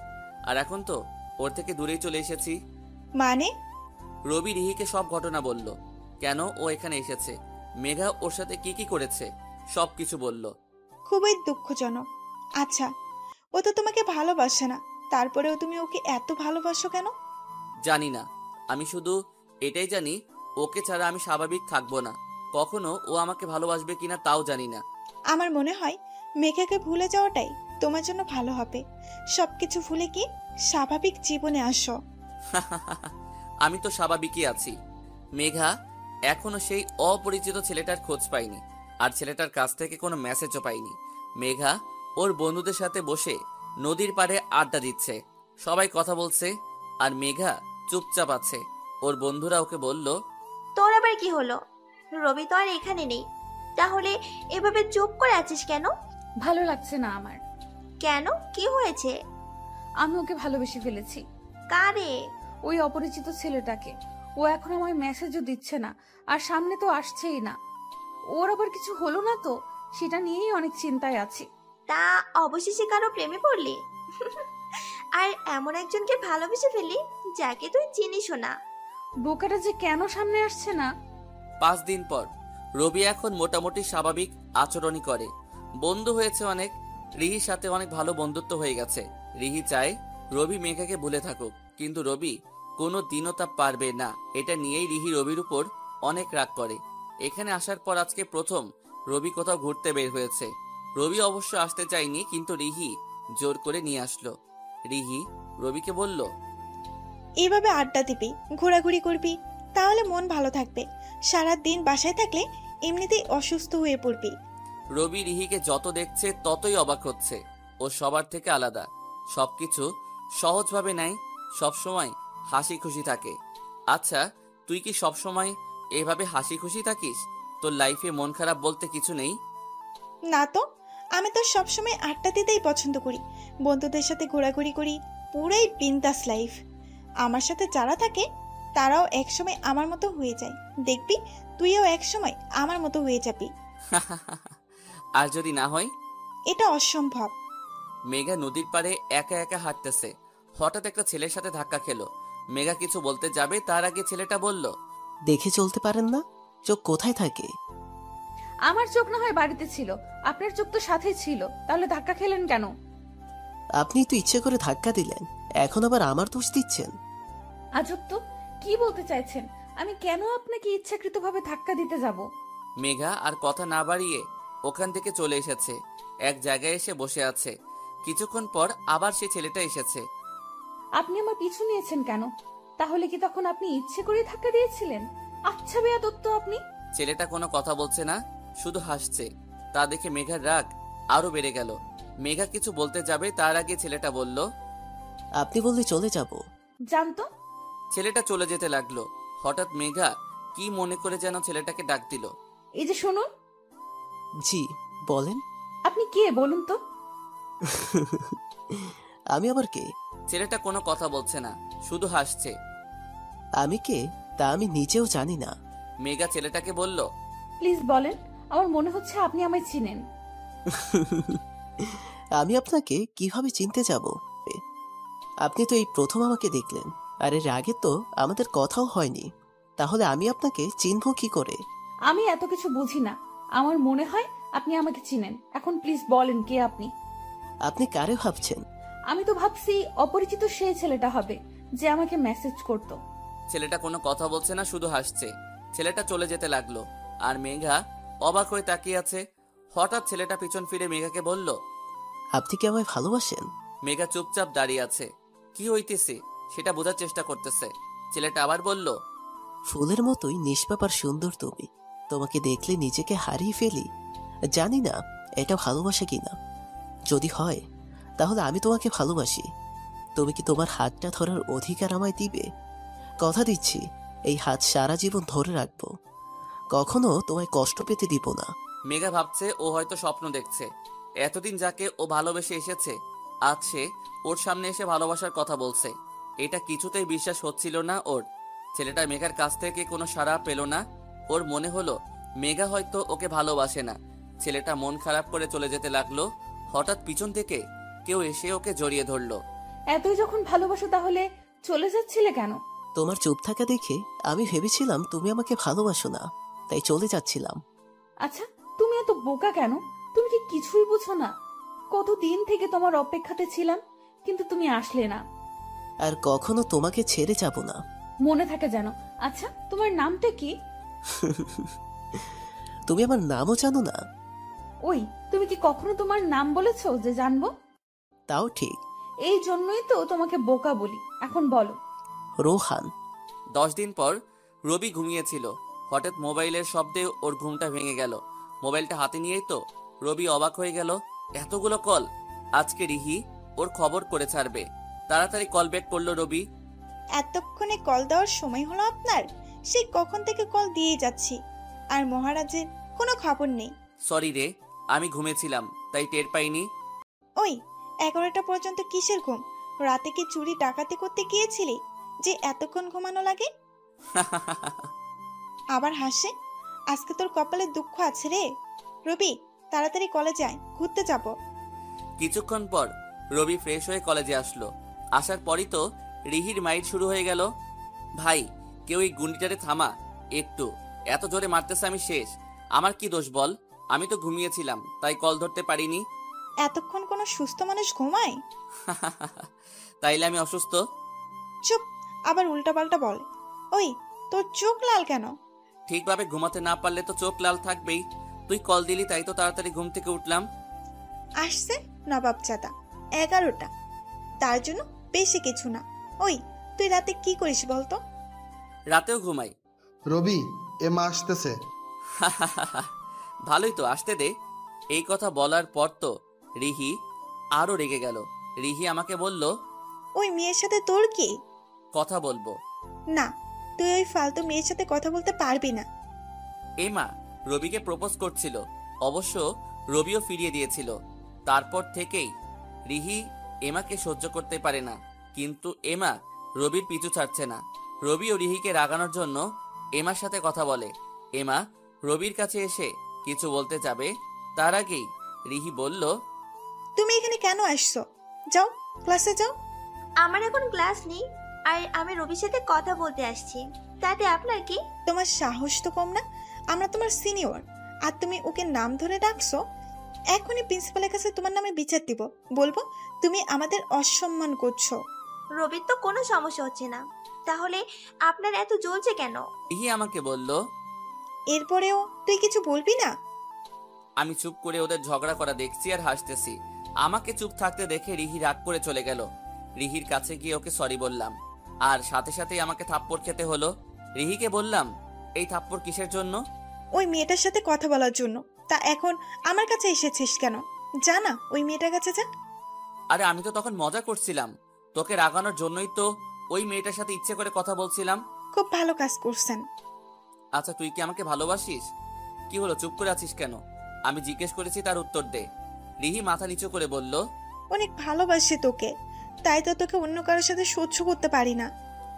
আর এখন তো ওর থেকে দূরেই চলে এসেছি। মানে? রবি রিহিকে সব ঘটনা বলল, কেন ও এখানে এসেছে, মেঘা ওর সাথে কি কি করেছে, সব কিছু বলল। খুবই দুঃখজনক। আচ্ছা, ও তো তোমাকে ভালোবাসে না, তারপরেও তুমি ওকে এত ভালোবাসো কেন? জানি না, আমি শুধু এটাই জানি ওকে ছাড়া আমি স্বাভাবিক থাকবো না। কখনো ও আমাকে ভালোবাসবে কিনা তাও জানি না। আমার মনে হয় মেঘাকে ভুলে যাওয়াটাই তোমার জন্য ভালো হবে। সবকিছু ভুলে কি স্বাভাবিক জীবনে আসো। আমি তো স্বাভাবিকই আছি। মেঘা এখনো সেই অপরিচিত ছেলেটার খোঁজ পাইনি, আর ছেলেটার কাছ থেকে কোনো মেসেজও পাইনি। মেঘা ওর বন্ধুদের সাথে বসে নদীর পাড়ে আড্ডা দিচ্ছে, সবাই কথা বলছে, আর মেঘা চুপচাপ আছে। ওর বন্ধুরা ওকে বলল, তোর আবার কি হলো? রবি তো আর এখানে নেই, তাহলে এভাবে চুপ করে আছিস কেন? ভালো লাগছে না আমার। কেন, কি হয়েছে? আমি ওকে ভালোবেসে ফেলেছি। কারে? ওই অপরিচিত ছেলেটাকে। ও এখন আমায় মেসেজও দিচ্ছে না, আর সামনে তো আসছেই না। ওর আবার কিছু হলো না তো, সেটা নিয়েই অনেক চিন্তায় আছি। তা অবশেষে কারো প্রেমে পড়লি? আর এমন একজনকে ভালোবেসে ফেললি যাকে তুই চিনিসও না। বোকাটা যে কেন সামনে আসছে না। 5 দিন পর রবি এখন মোটামুটি স্বাভাবিক আচরণই করে, বন্ধু হয়েছে অনেক। রিহির সাথে অনেক ভালো বন্ধুত্ব হয়ে গেছে। রিহি চায় রবি মেঘাকে ভুলে থাকুক, কিন্তু রবি কোনো দিনও তা পারবে না। এটা নিয়েই রিহি রবির উপর অনেক রাগ করে। এখানে আসার পর আজকে প্রথম রবি কোথাও ঘুরতে বের হয়েছে। রবি অবশ্য আসতে চায়নি, কিন্তু রিহি জোর করে নিয়ে আসলো। রিহি রবিকে বলল, এইভাবে আড্ডা দিবি, ঘোরাঘুরি করবি, তাহলে মন ভালো থাকবে। সারা দিন বাসায় থাকলে এমনিতেই অসুস্থ হয়ে পড়বি। রবি রিহিকে যত দেখছে ততই অবাক হচ্ছে। ও সবার থেকে আলাদা, সবকিছু সহজভাবে নেয়, সবসময় হাসি খুশি থাকে। আচ্ছা, তুই কি সবসময় এভাবে হাসি খুশি থাকিস? তোর লাইফে মন খারাপ বলতে কিছু নেই? না তো, আমি তো সবসময় আড্ডা দিতেই পছন্দ করি, বন্ধুদের সাথে ঘোরাঘুরি করি, পুরাই বিন্দাস লাইফ। আমার সাথে যারা থাকে তারাও একসময় আমার মতো হয়ে যায়। দেখবি তুইও একসময় আমার মতো হয়ে যাবি। আর যদি না হয়? এটা অসম্ভব। মেঘা নদীর পাড়ে একা একা হাঁটতেছে। হঠাৎ একটা ছেলের সাথে ধাক্কা খেলো। মেঘা কিছু বলতে যাবে তার আগে ছেলেটা বলল, দেখে চলতে পারেন না? চোখ কোথায় থাকে? আমার চোখ না হয় বাড়িতে ছিল, আপনার চোখ তো সাথেই ছিল, তাহলে ধাক্কা খেলেন কেন? আপনি তো ইচ্ছে করে ধাক্কা দিলেন, এখন আবার আমার দোষ দিচ্ছেন। আজব তো, কি বলতে চাইছেন? আমি কেন আপনাকে ইচ্ছাকৃতভাবে ধাক্কা দিতে যাব? মেঘা আর কথা না বাড়িয়ে ওখান থেকে চলে এসেছে। এক জায়গায় এসে বসে আছে। কিছুক্ষণ পর আবার সে ছেলেটা এসেছে। আপনি আমার পিছু নিয়েছেন কেন? তাহলে কি তখন আপনি ইচ্ছে করে ধাক্কা দিয়েছিলেন? আচ্ছা বেয়াদব তো আপনি। ছেলেটা কোনো কথা বলছে না, শুধু হাসছে। তা দেখে মেঘার রাগ আরো বেড়ে গেল। মেঘা কিছু বলতে যাবে তার আগে ছেলেটা বলল, আপনি বললে চলে যাব। জানতো। ছেলেটা চলে যেতে লাগলো। হঠাৎ মেঘা কি মনে করে যেন ছেলেটাকে ডাক দিল। এই যে শুনুন। জি বলেন। আপনি কে বলুন তো? আমি আবার কে? ছেলেটা কোনো কথা বলছে না, শুধু হাসছে। আমি কে তা আমি নিজেও জানি না। মেঘা ছেলেটাকে বলল, প্লিজ বলেন, আমার মনে হচ্ছে আপনি আমায় চিনেন। আমি আপনাকে কিভাবে চিনতে যাব? আপনি তো এই প্রথম আমাকে দেখলেন, আর এর আগে তো আমাদের কথাও হয়নি। তাহলে আমি আপনাকে চিনব কি করে? আমি এত কিছু বুঝি না, আমার মনে হয় আপনি আমাকে চিনেন। এখন প্লিজ বলেন কে আপনি? আপনি কারে ভাবছেন? আমি তো ভাবছি অপরিচিত সেই ছেলেটা হবে যে আমাকে মেসেজ করতো। ছেলেটা কোনো কথা বলছে না, শুধু হাসছে। ছেলেটা চলে যেতে লাগলো আর মেঘা অবাক হয়ে তাকিয়ে আছে। হঠাৎ ছেলেটা পিছন ফিরে মেঘাকে বলল, আপনি কি আমায় ভালোবাসেন? মেঘা চুপচাপ দাঁড়িয়ে আছে। কি হইতেছে সেটা বোঝার চেষ্টা করতেছে। ছেলেটা আবার বলল, ফুলের মতোই নিষ্পাপ আর সুন্দর তুমি। তোমাকে দেখলে নিজেকে হারিয়ে ফেলি। জানি না এটা ভালোবাসা কিনা। যদি হয় তাহলে আমি তোমাকে ভালোবাসি। তুমি কি তোমার হাতটা ধরার অধিকার আমায় দিবে? কথা দিচ্ছি এই হাত সারা জীবন ধরে রাখবো, কখনো তোমায় কষ্ট পেতে দিব না। মেঘা ভাবছে ও হয়তো স্বপ্ন দেখছে। এতদিন যাকে ও ভালোবেসে এসেছে, আজ সে ওর সামনে এসে ভালোবাসার কথা বলছে। এটা কিছুতেই বিশ্বাস হচ্ছিল না ওর। ছেলেটা মেঘার কাছ থেকে কোনো সাড়া পেল না। ওর মনে হলো মেঘা হয়তো ওকে ভালোবাসে না। ছেলেটা মন খারাপ করে চলে যেতে লাগলো। হঠাৎ পিছন থেকে কেউ এসে ওকে জড়িয়ে ধরলো। এতই যখন ভালোবাসো তাহলে চলে যাচ্ছিলে কেন? তোমার চুপ থাকা দেখে আমি ভেবেছিলাম তুমি আমাকে ভালোবাসো না, তাই চলে যাচ্ছিলাম। আচ্ছা, তুমি এত বোকা কেন? তুমি কি কিছুই বুঝো না? কতদিন থেকে তোমার অপেক্ষাতে ছিলাম, কিন্তু তুমি আসলে না। আর কখনো তোমাকে ছেড়ে যাব না। মনে থাকে যেন। আচ্ছা, তোমার নামটা কি? তুমি আমার নামও জানো না? ওই, তুমি কি কখনো তোমার নাম বলেছো যে জানবো? তাও ঠিক। এই জন্যই তো তোমাকে বোকা বলি। এখন বলো। রোহান। 10 দিন পর রবি ঘুমিয়েছিল। হঠাৎ মোবাইলের শব্দে ওর ঘুমটা ভেঙে গেল। মোবাইলটা হাতে নিয়েই তো রবি অবাক হয়ে গেল। এতগুলো কল! আজকে রিহি ওর খবর করে ছাড়বে। তাড়াতাড়ি কল ব্যাক করলো রবি। এতক্ষণে কল দেওয়ার সময় হলো আপনার? সেই কখন থেকে কল দিয়ে যাচ্ছি, আর মহারাজের কোনো খবর নেই। সরি রে, আমি ঘুমেছিলাম তাই টের পাইনি। ওই 11টা পর্যন্ত কিসের ঘুম? রাতে কি চুরি ডাকাতি করতে গিয়েছিলি যে এতক্ষণ ঘুমানো লাগে? আবার হাসে। আজকে তোর কপালে দুঃখ আছে রে। রবি, তাড়াতাড়ি কলেজে আয়, ঘুরতে যাব। কিছুক্ষণ পর রবি ফ্রেশ হয়ে কলেজে আসলো। আসার পরই তো রিহির মাইট শুরু হয়ে গেল। ভাই, কেউ এই গুন্ডিটারে থামা একটু। এত জোরে মারতেছে, আমি শেষ। আমার কি দোষ বল? আমি তো ঘুমিয়েছিলাম তাই কল ধরতে পারিনি। এতক্ষণ কোনো সুস্থ মানুষ ঘুমায়? তাইলে আমি অসুস্থ? চুপ, আবার উল্টাপাল্টা বল। ওই, তোর চোখ লাল কেন? ঠিকভাবে ঘুমাতে না পারলে তো চোখ লাল থাকবেই। তুই কল দিলি তাই তো তাড়াতাড়ি ঘুম থেকে উঠলাম। আসছে নবাবজাদা 11টা, তার জন্য বেশি কিছু না। ওই, তুই রাতে কি করিস বলতো? রাতেও ঘুমাই। রবি, এ মা আসতেছে। ভালোই তো, আসতে দে। এই কথা বলার পর তো রিহি আরো রেগে গেল। রিহি আমাকে বলল, ওই মেয়ের সাথে তোর কি? কথা বলবো না, তুই ওই ফালতু মেয়ের সাথে কথা বলতে পারবি না। এই মা রবিকে প্রপোজ করছিল, অবশ্য রবিও ফিরিয়ে দিয়েছিল। তারপর থেকেই রিহি এমাকে সহ্য করতে পারে না, কিন্তু এমা রবির পিছু ছাড়ছে না। রবি ও রিহিকে রাগানোর জন্য এমার সাথে কথা বলে। এমা রবির কাছে এসে কিছু বলতে যাবে, তার আগেই রিহি বলল, তুমি এখানে কেন আসছো? যাও, ক্লাসে যাও। আমার এখন ক্লাস নেই, আর আমি রবির সাথে কথা বলতে আসছি। তাতে আপনার কি? তোমার সাহস তো কম না। আমরা তোমার সিনিয়র, আর তুমি ওকে নাম ধরে ডাকছো। এখনই প্রিন্সিপালের কাছে তোমার নামে বিচার দিব। বলবো তুমি আমাদের অসম্মান করছো। রবির তো কোনো সমস্যা হচ্ছে না, তাহলে আপনার এত জ্বলছে কেন? রিহি আমাকে বলল। এরপরেও তুই কিছু বলবি না? আমি চুপ করে ওদের ঝগড়া করা দেখছি আর হাসতেছি। আমাকে চুপ থাকতে দেখে রিহি রাগ করে চলে গেল। রিহির কাছে গিয়ে ওকে সরি বললাম, আর সাথে সাথেই আমাকে থাপ্পড় খেতে হলো। রিহিকে বললাম, এই থাপ্পড় কিসের জন্য? ওই মেয়েটার সাথে কথা বলার জন্য। তা এখন আমার কাছে এসেছিস কেন? জানা ওই মেয়েটার কাছে যা। আরে আমি তো তখন মজা করছিলাম, তোকে রাগানোর জন্যই তো ওই মেয়েটার সাথে ইচ্ছে করে কথা বলছিলাম। খুব ভালো কাজ করছেন। আচ্ছা, তুই কি আমাকে ভালোবাসিস? কি হলো, চুপ করে আছিস কেন? আমি জিজ্ঞেস করেছি, তার উত্তর দে। রিহি মাথা নিচু করে বলল, অনেক ভালোবাসি তোকে, তাই তো তোকে অন্য কারোর সাথে সহ্য করতে পারি না।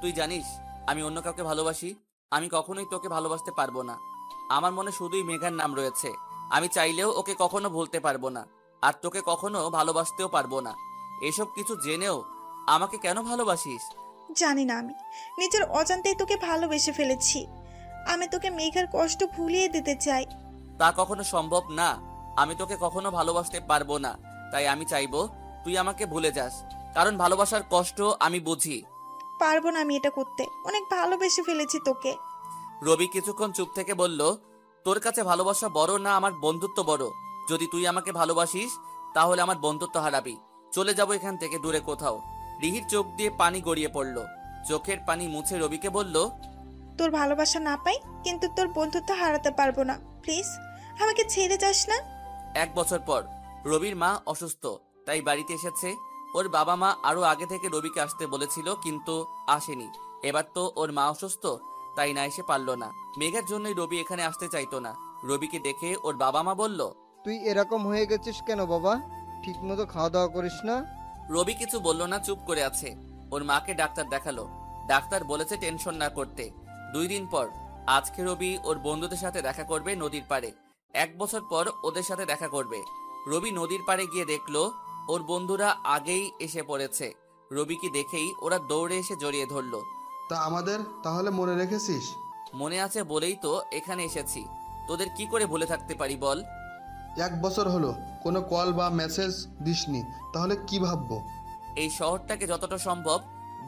তুই জানিস আমি অন্য কাউকে ভালোবাসি? আমি কখনোই তোকে ভালোবাসতে পারবো না। আমার মনে শুধুই মেঘার নাম রয়েছে। আমি চাইলেও ওকে কখনো ভুলতে পারবো না, আর তোকে কখনো ভালোবাসতেও পারবো না। এসব কিছু জেনেও আমাকে কেন ভালোবাসিস? জানি না, আমি নিজের অজান্তেই তোকে ভালোবেসে ফেলেছি। আমি তোকে মেঘার কষ্ট ভুলিয়ে দিতে চাই। তা কখনো সম্ভব না। আমি তোকে কখনো ভালোবাসতে পারবো না, তাই আমি চাইবো তুই আমাকে ভুলে যাস, কারণ ভালোবাসার কষ্ট আমি বুঝি। পারবো না আমি এটা করতে, অনেক ভালোবেসে ফেলেছি তোকে। রবি কিছুক্ষণ চুপ থেকে বলল, তোর কাছে ভালোবাসা বড় না আমার বন্ধুত্ব বড়? যদি তুই আমাকে ভালোবাসিস তাহলে আমার বন্ধুত্ব হারাবি। চলে যাবো এখান থেকে দূরে কোথাও। রিহির চোখ দিয়ে পানি গড়িয়ে পড়ল। চোখের পানি মুছে রবিকে বলল, তোর ভালোবাসা না পাই, কিন্তু তোর বন্ধুত্ব হারাতে পারবো না। প্লিজ আমাকে ছেড়ে যাস না। 1 বছর পর রবির মা অসুস্থ, তাই বাড়িতে এসেছে। ওর বাবা মা আরো আগে থেকে রবিকে আসতে বলেছিল, কিন্তু আসেনি। এবার তো ওর মা অসুস্থ, তাই না এসে পারলো না। মেঘার জন্যই রবি এখানে আসতে চাইতো না। রবিকে দেখে ওর বাবা মা বলল, তুই এরকম হয়ে গেছিস কেন বাবা? ঠিক মতো খাওয়া দাওয়া করিস না? রবি কিছু বলল না, চুপ করে আছে। ওর মাকে ডাক্তার দেখালো। ডাক্তার বলেছে টেনশন না করতে। 2 দিন পর আজকে রবি ওর বন্ধুদের সাথে দেখা করবে নদীর পাড়ে। 1 বছর পর ওদের সাথে দেখা করবে। রবি নদীর পাড়ে গিয়ে দেখলো ওর বন্ধুরা আগেই এসে পড়েছে। রবিকে দেখেই ওরা দৌড়ে এসে জড়িয়ে ধরলো। তা আমাদের তাহলে মনে রেখেছিস? মনে আছে বলেই তো এখানে এসেছি। তোদের কি করে ভুলে থাকতে পারি বল? 1 বছর হলো কোনো কল বা মেসেজ দিসনি, তাহলে কি ভাববো? এই শহরটাকে যতটা সম্ভব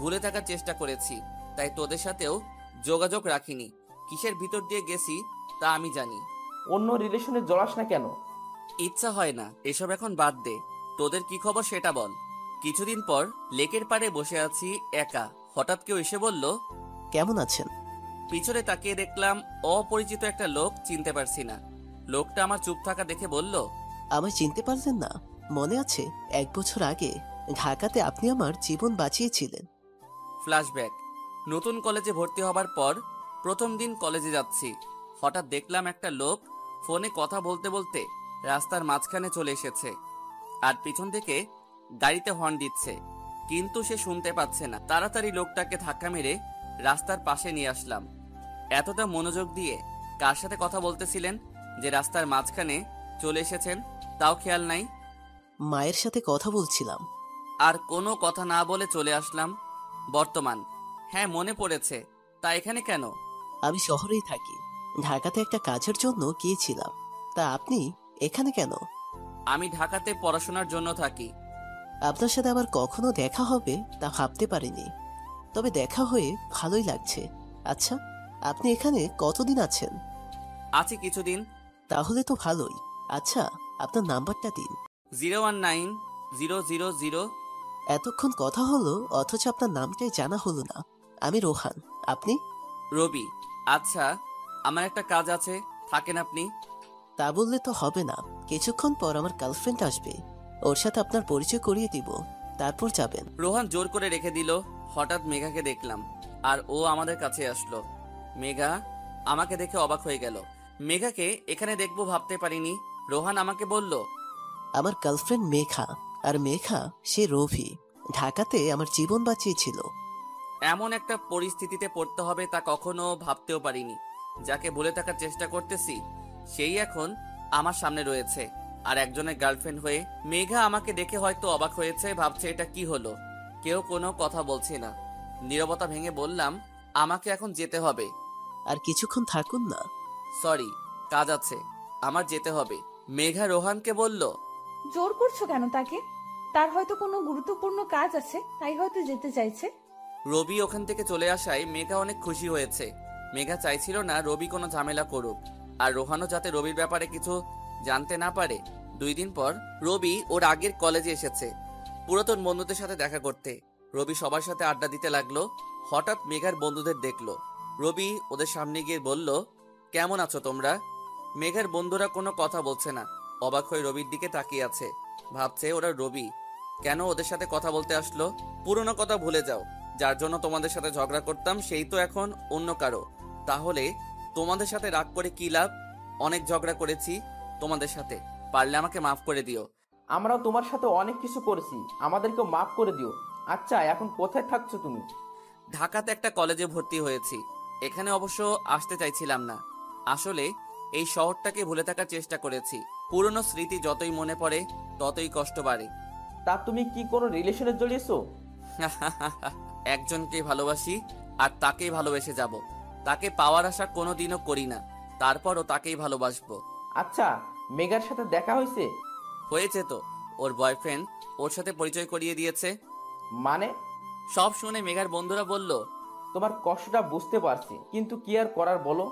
ভুলে থাকার চেষ্টা করেছি, তাই তোদের সাথেও যোগাযোগ রাখিনি। কিসের ভিতর দিয়ে গেছি তা আমি জানি। অন্য রিলেশনে জড়াস না কেন? ইচ্ছা হয় না, এসব এখন বাদ দে। তোদের কি খবর সেটা বল। কিছুদিন পর লেকের পাড়ে বসে আছি একা। হঠাৎ কেউ এসে বলল, কেমন আছেন? পিছনে তাকিয়ে দেখলাম অপরিচিত একটা লোক, চিনতে পারছি না। লোকটা আমার চুপ থাকা দেখে বলল, আমায় চিনতে পারলেন না? মনে আছে 1 বছর আগে ঢাকাতে আপনি আমার জীবন বাঁচিয়েছিলেন। ফ্ল্যাশব্যাক। নতুন কলেজে ভর্তি হবার পর প্রথম দিন কলেজে যাচ্ছি। হঠাৎ দেখলাম একটা লোক ফোনে কথা বলতে বলতে রাস্তার মাঝখানে চলে এসেছে, আর পিছন থেকে গাড়িতে হর্ন দিচ্ছে, কিন্তু সে শুনতে পাচ্ছে না। তাড়াতাড়ি লোকটাকে ধাক্কা মেরে রাস্তার পাশে নিয়ে আসলাম। এতটা মনোযোগ দিয়ে কার সাথে কথা বলতেছিলেন যে রাস্তার মাঝখানে চলে এসেছেন তাও খেয়াল নাই। মায়ের সাথে কথা বলছিলাম। আর কোনো কথা না বলে চলে আসলাম বর্তমান। হ্যাঁ, মনে পড়েছে। তা এখানে কেন? আমি শহরেই থাকি, ঢাকাতে একটা কাজের জন্য গিয়েছিলাম। তা আপনি এখানে কেন? আমি ঢাকাতে পড়াশোনার জন্য থাকি। আপনার সাথে আবার কখনো দেখা হবে তা ভাবতে পারিনি, তবে দেখা হয়ে ভালোই লাগছে। আচ্ছা, আপনি এখানে কতদিন আছেন? আছি কিছুদিন। তাহলে তো ভালোই। আচ্ছা, আপনার নাম্বারটা দিন। 0190000। এতক্ষণ কথা হলো অথচ আপনার নামটাই জানা হলো না। আমি রোহান, আপনি? রবি। আচ্ছা, আমার একটা কাজ আছে, থাকেন আপনি? তা বললে তো হবে না, কিছুক্ষণ পর আমার গার্লফ্রেন্ড আসবে, ওর সাথে আপনার পরিচয় করিয়ে দিব, তারপর যাবেন। রোহান জোর করে রেখে দিল। হঠাৎ মেঘাকে দেখলাম, আর ও আমাদের কাছে আসলো। মেঘা আমাকে দেখে অবাক হয়ে গেল। মেঘাকে এখানে দেখবো ভাবতে পারিনি। রোহান আমাকে বলল, আমার গার্লফ্রেন্ড মেঘা, আর মেঘা সে রভি, ঢাকাতে আমার জীবন বাঁচিয়েছিল। এমন একটা পরিস্থিতিতে পড়তে হবে তা কখনো ভাবতেও পারিনি। যাকে ভুলে থাকার চেষ্টা করতেছি সেই এখন আমার সামনে রয়েছে আর একজনের গার্লফ্রেন্ড হয়ে। মেঘা আমাকে দেখে হয়তো অবাক হয়েছে, ভাবছে এটা কি হলো। কেউ কোনো কথা বলছে না। নীরবতা ভেঙে বললাম, আমাকে এখন যেতে হবে। আর কিছুক্ষণ থাকুন না। সরি, কাজ আছে, আমার যেতে হবে। মেঘা রোহানকে বলল, জোর করছো কেন তাকে? তার হয়তো কোনো গুরুত্বপূর্ণ কাজ আছে, তাই হয়তো যেতে চাইছে। রবি ওখান থেকে চলে আসায় মেঘা অনেক খুশি হয়েছে। মেঘা চাইছিল না রবি কোনো ঝামেলা করুক, আর রোহানও যাতে রবির ব্যাপারে কিছু জানতে না পারে। 2 দিন পর রবি ওর আগের কলেজে এসেছে পুরাতন বন্ধুদের সাথে দেখা করতে। রবি সবার সাথে আড্ডা দিতে লাগলো। হঠাৎ মেঘার বন্ধুদের দেখলো। রবি ওদের সামনে গিয়ে বলল, কেমন আছো তোমরা? মেঘার বন্ধুরা কোনো কথা বলছে না, অবাক হয়ে রবির দিকে তাকিয়ে আছে। ভাবছে ওরা রবি কেন ওদের সাথে কথা বলতে আসলো। পুরনো কথা ভুলে যাও, যার জন্য তোমাদের সাথে ঝগড়া করতাম সেই তো এখন অন্য কারো। তাহলে তোমাদের সাথে রাগ করে কি লাভ? অনেক ঝগড়া করেছি তোমাদের সাথে, পারলে আমাকে মাফ করে দিও। আমরাও তোমার সাথে অনেক কিছু করেছি, আমাদেরকেও মাফ করে দিও। আচ্ছা, এখন কোথায় থাকছো তুমি? ঢাকাতে একটা কলেজে ভর্তি হয়েছি। এখানে অবশ্য আসতে চাইছিলাম না। আসলে এই শহরটাকে ভুলে থাকার চেষ্টা করেছি। পুরনো স্মৃতি যতই মনে পড়ে ততই কষ্ট বাড়ে। তা তুমি কি কোনো রিলেশনে জড়িয়েছো? একজনকে ভালোবাসি আর তাকেই ভালোবেসে যাব। তাকে পাওয়ার আশা কোনোদিনও করি না, তারপরও তাকেই ভালোবাসবো। আচ্ছা, মেঘার সাথে দেখা হয়েছে? হয়েছে তো, ওর বয়ফ্রেন্ড ওর সাথে পরিচয় করিয়ে দিয়েছে। মানে? সব শুনে মেঘার বন্ধুরা বলল, তোমার কষ্টটা বুঝতে পারছি, কিন্তু কি আর করার বলো।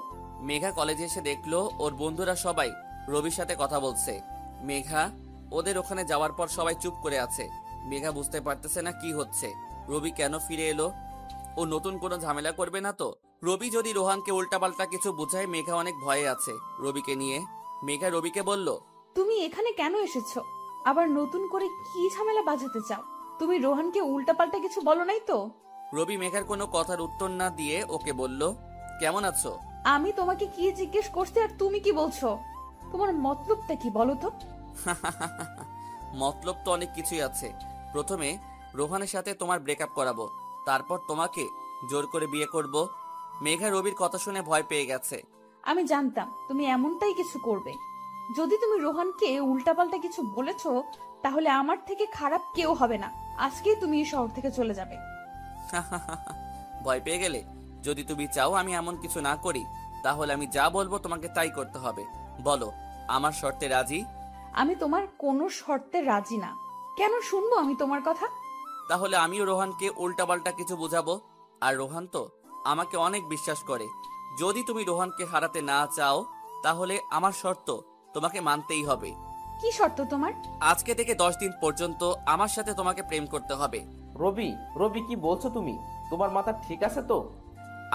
মেঘা কলেজে এসে দেখলো ওর বন্ধুরা সবাই রবির সাথে কথা বলছে। মেঘা ওদের ওখানে যাওয়ার পর সবাই চুপ করে আছে। মেঘা বুঝতে পারতেছে না কি হচ্ছে। রবি কেন ফিরে এলো? ও নতুন কোনো ঝামেলা করবে না তো? রবি যদি রোহানকে উল্টাপাল্টা কিছু বোঝায়, মেঘা অনেক ভয়ে আছে রবিকে নিয়ে। মেঘা রবিকে বলল, তুমি এখানে কেন এসেছো? আবার নতুন করে কি ঝামেলা বাজাতে চাও? তুমি রোহানকে উল্টাপাল্টা কিছু বলো নাই তো? রবি মেঘার কোনো কথার উত্তর না দিয়ে ওকে বলল, কেমন আছো? আমি তোমাকে কি জিজ্ঞেস করছি আর তুমি কি বলছো? তোমার মতলবটা কি বলো তো? মতলব তো অনেক কিছুই আছে। প্রথমে রোহানের সাথে তোমার ব্রেকআপ করাবো, তারপর তোমাকে জোর করে বিয়ে করব। মেঘা রবির কথা শুনে ভয় পেয়ে গেছে। আমি জানতাম তুমি এমনটাই কিছু করবে। যদি তুমি রোহানকে উল্টাপাল্টা কিছু বলেছো, তাহলে আমার থেকে খারাপ কেউ হবে না। আজকেই তুমি এই শহর থেকে চলে যাবে। ভয় পেয়ে গেলে? যদি তুমি চাও আমি এমন কিছু না করি, তাহলে আমি যা বলবো তোমাকে তাই করতে হবে। বলো, আমার শর্তে রাজি? আমি তোমার কোনো শর্তে রাজি না। কেন শুনবো আমি তোমার কথা? তাহলে আমিও রোহানকে উল্টাপাল্টা কিছু বুঝাবো। আর রোহান তো আমাকে অনেক বিশ্বাস করে। যদি তুমি রোহানকে হারাতে না চাও, তাহলে আমার শর্ত তোমাকে মানতেই হবে। কি শর্ত তোমার? আজকে থেকে 10 দিন পর্যন্ত আমার সাথে তোমাকে প্রেম করতে হবে। রবি, রবি কি বলছো তুমি? তোমার মাথা ঠিক আছে তো?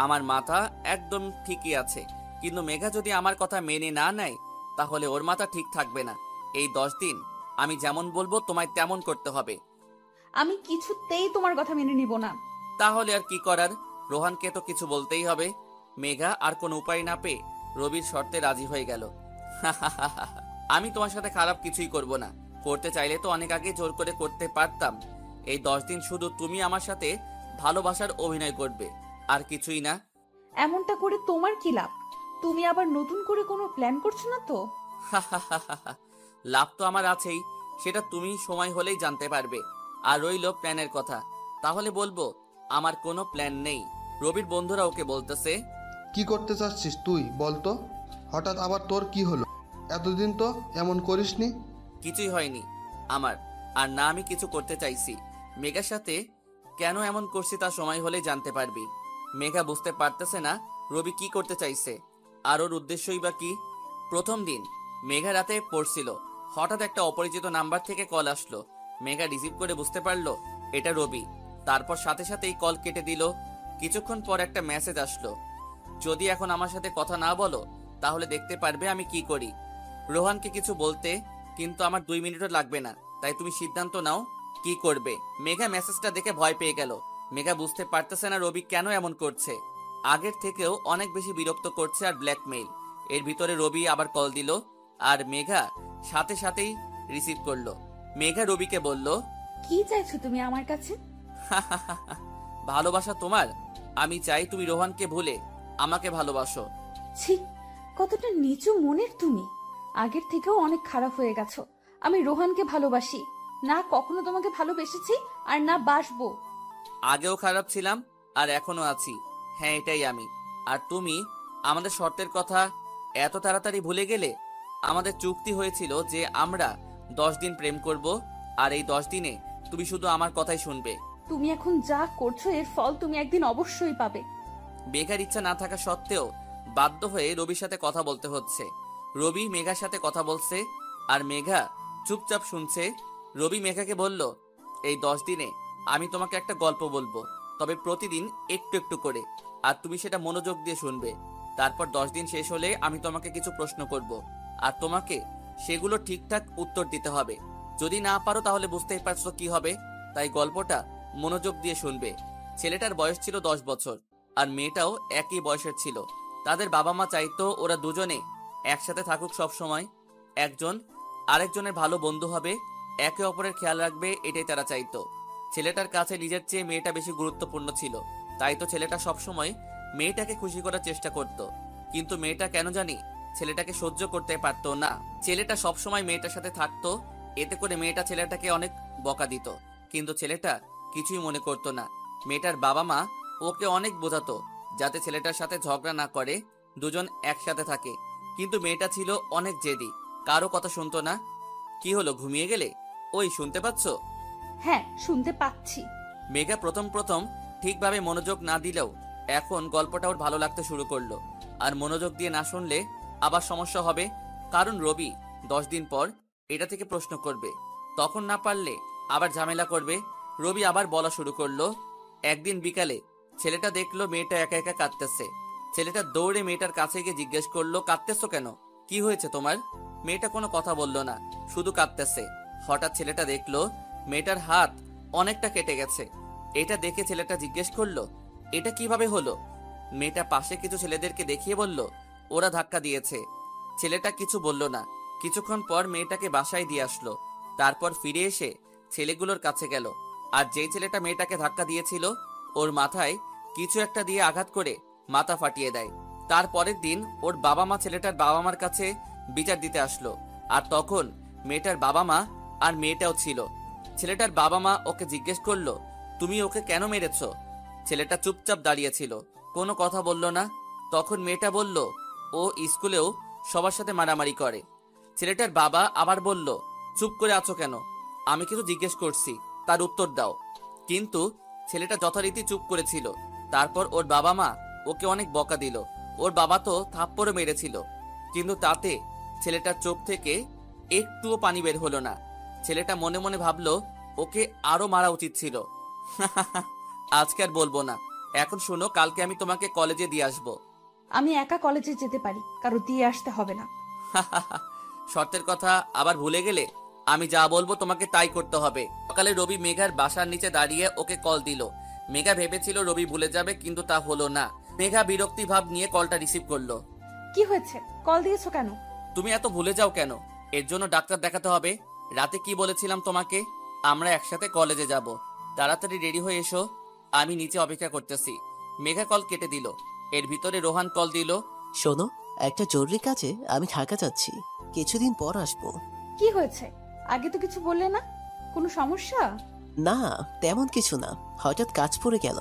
আমার মাথা একদম ঠিকই আছে, কিন্তু মেঘা যদি আমার কথা মেনে না নেয়, তাহলে ওর মাথা ঠিক থাকবে না। এই 10 দিন আমি যেমন বলবো তোমায় তেমন করতে হবে। আমি কিছুতেই তোমার কথা মেনে নিব না। তাহলে আর কি করার? রোহানকে তো কিছু বলতেই হবে। মেঘা আর কোনো উপায় না পেয়ে রবির শর্তে রাজি হয়ে গেল। আমি তোমার সাথে খারাপ কিছুই করব না। করতে চাইলে তো অনেক আগে জোর করে করতে পারতাম। এই 10 দিন শুধু তুমি আমার সাথে ভালোবাসার অভিনয় করবে, আর কিছুই না। এমনটা করে তোমার কি লাভ? তুমি আবার নতুন করে কোনো প্ল্যান করছো না তো? লাভ তো আমার আছেই, সেটা তুমি সময় হলেই জানতে পারবে। আর রইল প্ল্যানের কথা, তাহলে বলবো আমার কোনো প্ল্যান নেই। রবির বন্ধুরা ওকে বলতেছে, কি করতে চাচ্ছিস তুই বলতো? হঠাৎ আবার তোর কি হলো? এতদিন তো এমন করিসনি। কিছুই হয়নি আমার, আর না আমি কিছু করতে চাইছি। মেঘার সাথে কেন এমন করছি তা সময় হলে জানতে পারবি। মেঘা বুঝতে পারতেছে না রবি কি করতে চাইছে, আর ওর উদ্দেশ্যই বা কি। প্রথম দিন মেঘা রাতে পড়ছিল, হঠাৎ একটা অপরিচিত নাম্বার থেকে কল আসলো। মেঘা রিসিভ করে বুঝতে পারলো এটা রবি। তারপর সাথে সাথেই কল কেটে দিল। কিছুক্ষণ পর একটা মেসেজ আসলো, যদি এখন আমার সাথে কথা না বলো তাহলে দেখতে পারবে আমি কি করি। রোহানকে কিছু বলতে কিন্তু আমার 2 মিনিটও লাগবে না, তাই তুমি সিদ্ধান্ত নাও কি করবে। মেঘা মেসেজটা দেখে ভয় পেয়ে গেল। মেঘা বুঝতে পারতেছে না রবি কেন এমন করছে। আগের থেকেও অনেক বেশি বিরক্ত করছে আর ব্ল্যাকমেইল। এর ভিতরে রবি আবার কল দিল, আর মেঘা সাথে সাথেই রিসিভ করলো। মেঘা রবিকে বলল, কি চাইছো তুমি আমার কাছে? ভালোবাসা তোমার? আমি চাই তুমি রোহানকে ভুলে আমাকে ভালোবাসো। ছি, কতটা নিচু মনের তুমি। আগের থেকেও অনেক খারাপ হয়ে গেছো। আমি রোহানকে ভালোবাসি না, কখনো তোমাকে ভালোবেসেছি আর না বাসবো। আগেও খারাপ ছিলাম আর এখনো আছি। হ্যাঁ, এটাই আমি। আর তুমি আমাদের শর্তের কথা এত তাড়াতাড়ি ভুলে গেলে? আমাদের চুক্তি হয়েছিল যে আমরা 10 দিন প্রেম করব, আর এই 10 দিনে তুমি শুধু আমার কথাই শুনবে। তুমি এখন যা করছো এর ফল তুমি একদিন অবশ্যই পাবে। মেঘার ইচ্ছা না থাকা সত্ত্বেও বাধ্য হয়ে রবির সাথে কথা বলতে হচ্ছে। রবি মেঘার সাথে কথা বলছে আর মেঘা চুপচাপ শুনছে। রবি মেঘাকে বলল, এই 10 দিনে আমি তোমাকে একটা গল্প বলবো, তবে প্রতিদিন একটু একটু করে, আর তুমি সেটা মনোযোগ দিয়ে শুনবে। তারপর 10 দিন শেষ হলে আমি তোমাকে কিছু প্রশ্ন করব, আর তোমাকে সেগুলো ঠিকঠাক উত্তর দিতে হবে। যদি না পারো তাহলে বুঝতেই পারছো কি হবে। তাই গল্পটা মনোযোগ দিয়ে শুনবে। ছেলেটার বয়স ছিল 10 বছর আর মেয়েটাও একই বয়সের ছিল। তাদের বাবা মা চাইতো ওরা দুজনে একসাথে থাকুক সব সময়। একজন আরেকজনের ভালো বন্ধু হবে, একে অপরের খেয়াল রাখবে, এটাই তারা চাইতো। ছেলেটার কাছে নিজের চেয়ে মেয়েটা বেশি গুরুত্বপূর্ণ ছিল। তাই তো ছেলেটা সবসময় মেয়েটাকে খুশি করার চেষ্টা করত। কিন্তু মেয়েটা কেন জানি ছেলেটাকে সহ্য করতে পারতো না। ছেলেটা সবসময় মেয়েটার সাথে থাকতো, এতে করে মেয়েটা ছেলেটাকে অনেক বকা দিত, কিন্তু ছেলেটা কিছুই মনে করতো না। মেয়েটার বাবা মা ওকে অনেক বোঝাতো যাতে ছেলেটার সাথে ঝগড়া না করে, দুজন একসাথে থাকে। কিন্তু মেয়েটা ছিল অনেক জেদি, কারো কথা শুনতো না। কি হলো, ঘুমিয়ে গেলে? ওই শুনতে পাচ্ছ? হ্যাঁ, শুনতে পাচ্ছি। মেঘা প্রথম প্রথম ঠিকভাবে মনোযোগ না দিলেও এখন গল্পটা ওর ভালো লাগতে শুরু করলো। আর মনোযোগ দিয়ে না শুনলে আবার সমস্যা হবে, কারণ রবি 10 দিন পর এটা থেকে প্রশ্ন করবে। তখন না পারলে আবার ঝামেলা করবে। রবি আবার বলা শুরু করলো। একদিন বিকালে ছেলেটা দেখলো মেয়েটা একা একা কাঁদতেছে। ছেলেটা দৌড়ে মেয়েটার কাছে গিয়ে জিজ্ঞেস করলো, কাঁদতেছো কেন? কি হয়েছে তোমার? মেয়েটা কোনো কথা বললো না, শুধু কাঁদতেছে। হঠাৎ ছেলেটা দেখলো মেয়েটার হাত অনেকটা কেটে গেছে। এটা দেখে ছেলেটা জিজ্ঞেস করলো, এটা কিভাবে হলো? মেয়েটা পাশে কিছু ছেলেদেরকে দেখিয়ে বলল, ওরা ধাক্কা দিয়েছে। ছেলেটা কিছু বলল না। কিছুক্ষণ পর মেয়েটাকে বাসায় দিয়ে আসলো। তারপর ফিরে এসে ছেলেগুলোর কাছে গেল, আর যেই ছেলেটা মেয়েটাকে ধাক্কা দিয়েছিল ওর মাথায় কিছু একটা দিয়ে আঘাত করে মাথা ফাটিয়ে দেয়। তারপরের দিন ওর বাবা মা ছেলেটার বাবা মার কাছে বিচার দিতে আসলো, আর তখন মেয়েটার বাবা মা আর মেয়েটাও ছিল। ছেলেটার বাবা মা ওকে জিজ্ঞেস করলো, তুমি ওকে কেন মেরেছ? ছেলেটা চুপচাপ দাঁড়িয়েছিল, কোনো কথা বলল না। তখন মেয়েটা বলল, ও স্কুলেও সবার সাথে মারামারি করে। ছেলেটার বাবা আবার বলল, চুপ করে আছো কেন? আমি কিছু জিজ্ঞেস করছি, তার উত্তর দাও। কিন্তু ছেলেটা যথারীতি চুপ করেছিল। তারপর ওর বাবা মা ওকে অনেক বকা দিল। ওর বাবা তো থাপ্পড়ও মেরেছিল, কিন্তু তাতে ছেলেটার চোখ থেকে একটুও পানি বের হলো না। ছেলেটা মনে মনে ভাবলো, ওকে আরো মারা উচিত ছিল। আজকে আর বলবো না। এখন শোনো, কালকে আমি তোমাকে কলেজে দিয়ে আসবো। আমি একা কলেজে যেতে পারি, কারো দিয়ে আসতে হবে না। শর্তের কথা আবার ভুলে গেলে? আমি যা বলবো তোমাকে তাই করতে হবে। সকালে রবি মেঘার বাসার নিচে দাঁড়িয়ে ওকে কল দিল। মেঘা ভেবেছিল রবি ভুলে যাবে, কিন্তু তা হলো না। মেঘা বিরক্তি ভাব নিয়ে কলটা রিসিভ করলো। কি হয়েছে, কল দিয়েছো কেন? তুমি এত ভুলে যাও কেন? এর জন্য ডাক্তার দেখাতে হবে। রাতে কি বলেছিলাম তোমাকে? আমরা একসাথে কলেজে যাব। তাড়াতাড়ি রেডি হয়ে এসো, আমি নিচে অপেক্ষা করতেছি। মেঘা কল কেটে দিল। এর ভিতরে রোহান কল দিল। শোনো, একটা জরুরি কাজে আমি ঢাকা যাচ্ছি, কিছুদিন পর আসবো। কি হয়েছে? আগে তো কিছু বললে না। কোনো সমস্যা? না, তেমন কিছু না, হঠাৎ কাজ পড়ে গেল,